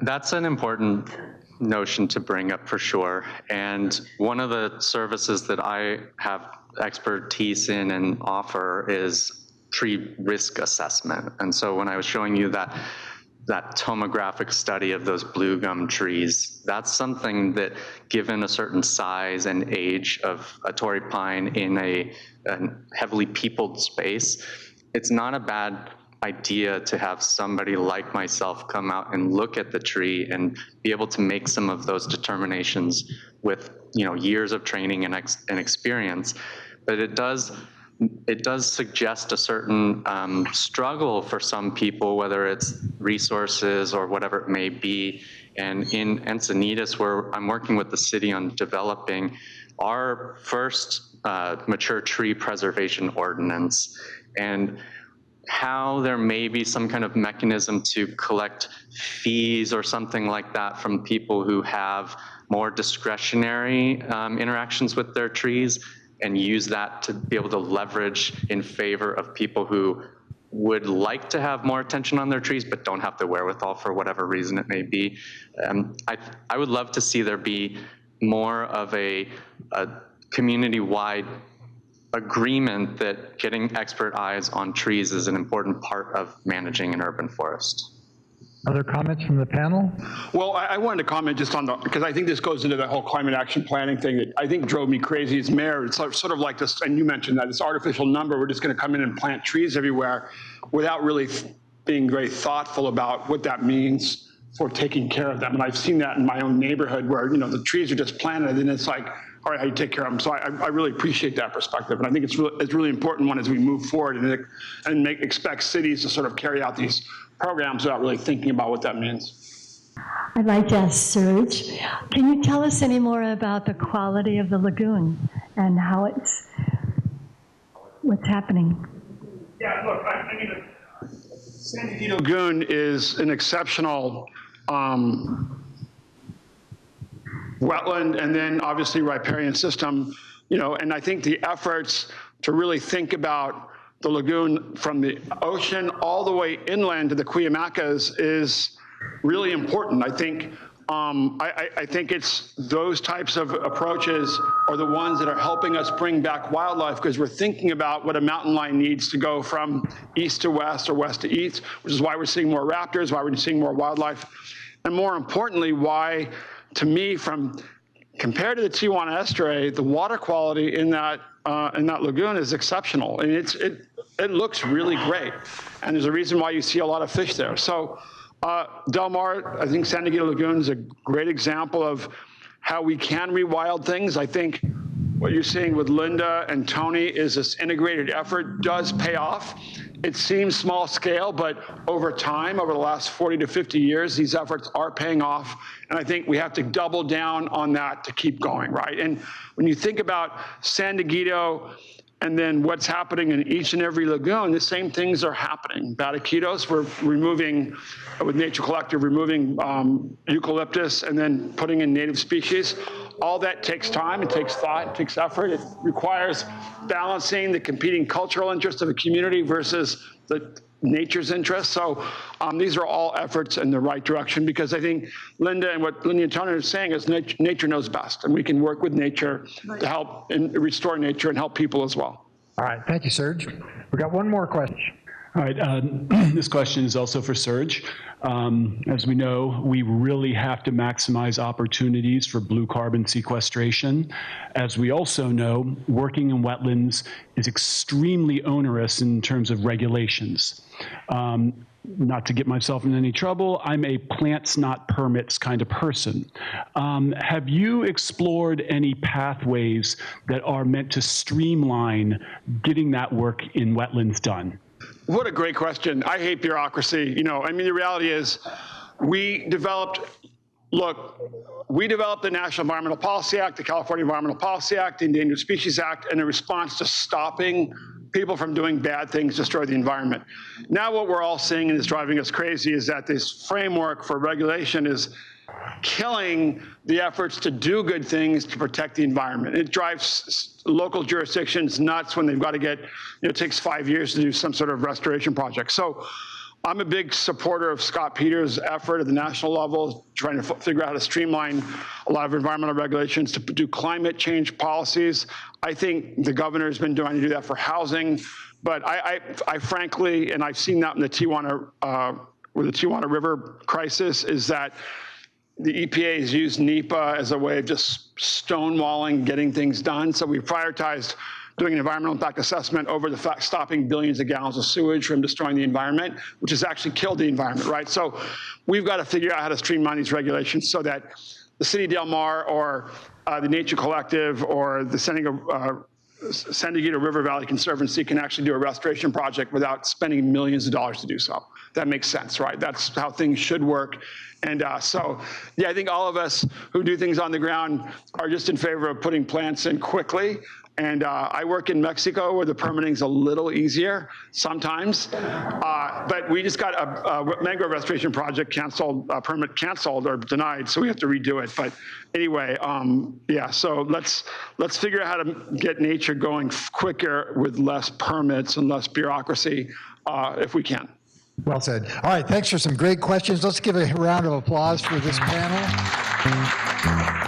That's an important notion to bring up for sure. And one of the services that I have expertise in and offer is tree risk assessment. And so when I was showing you that tomographic study of those blue gum trees, that's something that, given a certain size and age of a Torrey pine in a heavily peopled space, it's not a bad idea to have somebody like myself come out and look at the tree and be able to make some of those determinations with, you know, years of training and experience. But it does suggest a certain struggle for some people, whether it's resources or whatever it may be. And in Encinitas, where I'm working with the city on developing our first mature tree preservation ordinance, and how there may be some kind of mechanism to collect fees or something like that from people who have more discretionary interactions with their trees, and use that to be able to leverage in favor of people who would like to have more attention on their trees but don't have the wherewithal for whatever reason it may be. I would love to see there be more of a community-wide agreement that getting expert eyes on trees is an important part of managing an urban forest. Other comments from the panel? Well, I wanted to comment just on because I think this goes into the whole climate action planning thing that I think drove me crazy as mayor. It's sort of like this, and you mentioned that, this artificial number. We're just going to come in and plant trees everywhere without really being very thoughtful about what that means for taking care of them. And I've seen that in my own neighborhood where, the trees are just planted and it's like, all right, how do you take care of them? So I really appreciate that perspective. And I think it's really important one as we move forward and expect cities to sort of carry out these programs without really thinking about what that means. I'd like to ask Serge, can you tell us any more about the quality of the lagoon and how what's happening? Yeah, look, I mean, San Diego Lagoon is an exceptional wetland and then obviously riparian system, and I think the efforts to really think about the lagoon from the ocean all the way inland to the Cuyamacas is really important. I think I think it's those types of approaches are the ones that are helping us bring back wildlife, because we're thinking about what a mountain lion needs to go from east to west or west to east, which is why we're seeing more raptors, why we're seeing more wildlife, and more importantly, why, to me, compared to the Tijuana estuary, the water quality in that lagoon is exceptional, and it looks really great, and there's a reason why you see a lot of fish there. So. Del Mar, I think San Diego Lagoon is a great example of how we can rewild things. I think what you're seeing with Linda and Tony is this integrated effort does pay off. It seems small scale, but over time, over the last 40 to 50 years, these efforts are paying off. And I think we have to double down on that to keep going, right? And when you think about San Diego and then what's happening in each and every lagoon, the same things are happening. Bataquitos, we're removing, with Nature Collective, removing eucalyptus and then putting in native species. All that takes time, it takes thought, it takes effort. It requires balancing the competing cultural interests of a community versus the nature's interests. So these are all efforts in the right direction, because I think Linda and what Linda and Tony are saying is nature knows best, and we can work with nature to help and restore nature and help people as well. All right, thank you, Serge. We got one more question. All right, this question is also for Serge. As we know, we really have to maximize opportunities for blue carbon sequestration. As we also know, working in wetlands is extremely onerous in terms of regulations. Not to get myself in any trouble, I'm a plants not permits kind of person. Have you explored any pathways that are meant to streamline getting that work in wetlands done? What a great question. I hate bureaucracy. I mean, the reality is we developed the National Environmental Policy Act, the California Environmental Policy Act, the Endangered Species Act, in a response to stopping people from doing bad things, destroy the environment. Now what we're all seeing and is driving us crazy is that this framework for regulation is killing the efforts to do good things to protect the environment. It drives local jurisdictions nuts when they've got to get, it takes 5 years to do some sort of restoration project. So I'm a big supporter of Scott Peters' effort at the national level, trying to figure out how to streamline a lot of environmental regulations to do climate change policies. I think the governor's been trying to do that for housing, but I frankly, and I've seen that in the Tijuana, with the Tijuana River crisis, is that the EPA has used NEPA as a way of just stonewalling getting things done. So we prioritized doing an environmental impact assessment over the fact stopping billions of gallons of sewage from destroying the environment, which has actually killed the environment, right? So we've got to figure out how to streamline these regulations so that the City of Del Mar or the Nature Collective or the San Diego River Valley Conservancy can actually do a restoration project without spending millions of dollars to do so. That makes sense, right? That's how things should work. And so, yeah, I think all of us who do things on the ground are just in favor of putting plants in quickly. And I work in Mexico where the permitting's a little easier sometimes. But we just got a mangrove restoration project canceled, permit canceled or denied, so we have to redo it. But anyway, yeah, so let's figure out how to get nature going quicker with less permits and less bureaucracy if we can. Well said. All right, thanks for some great questions. Let's give a round of applause for this panel.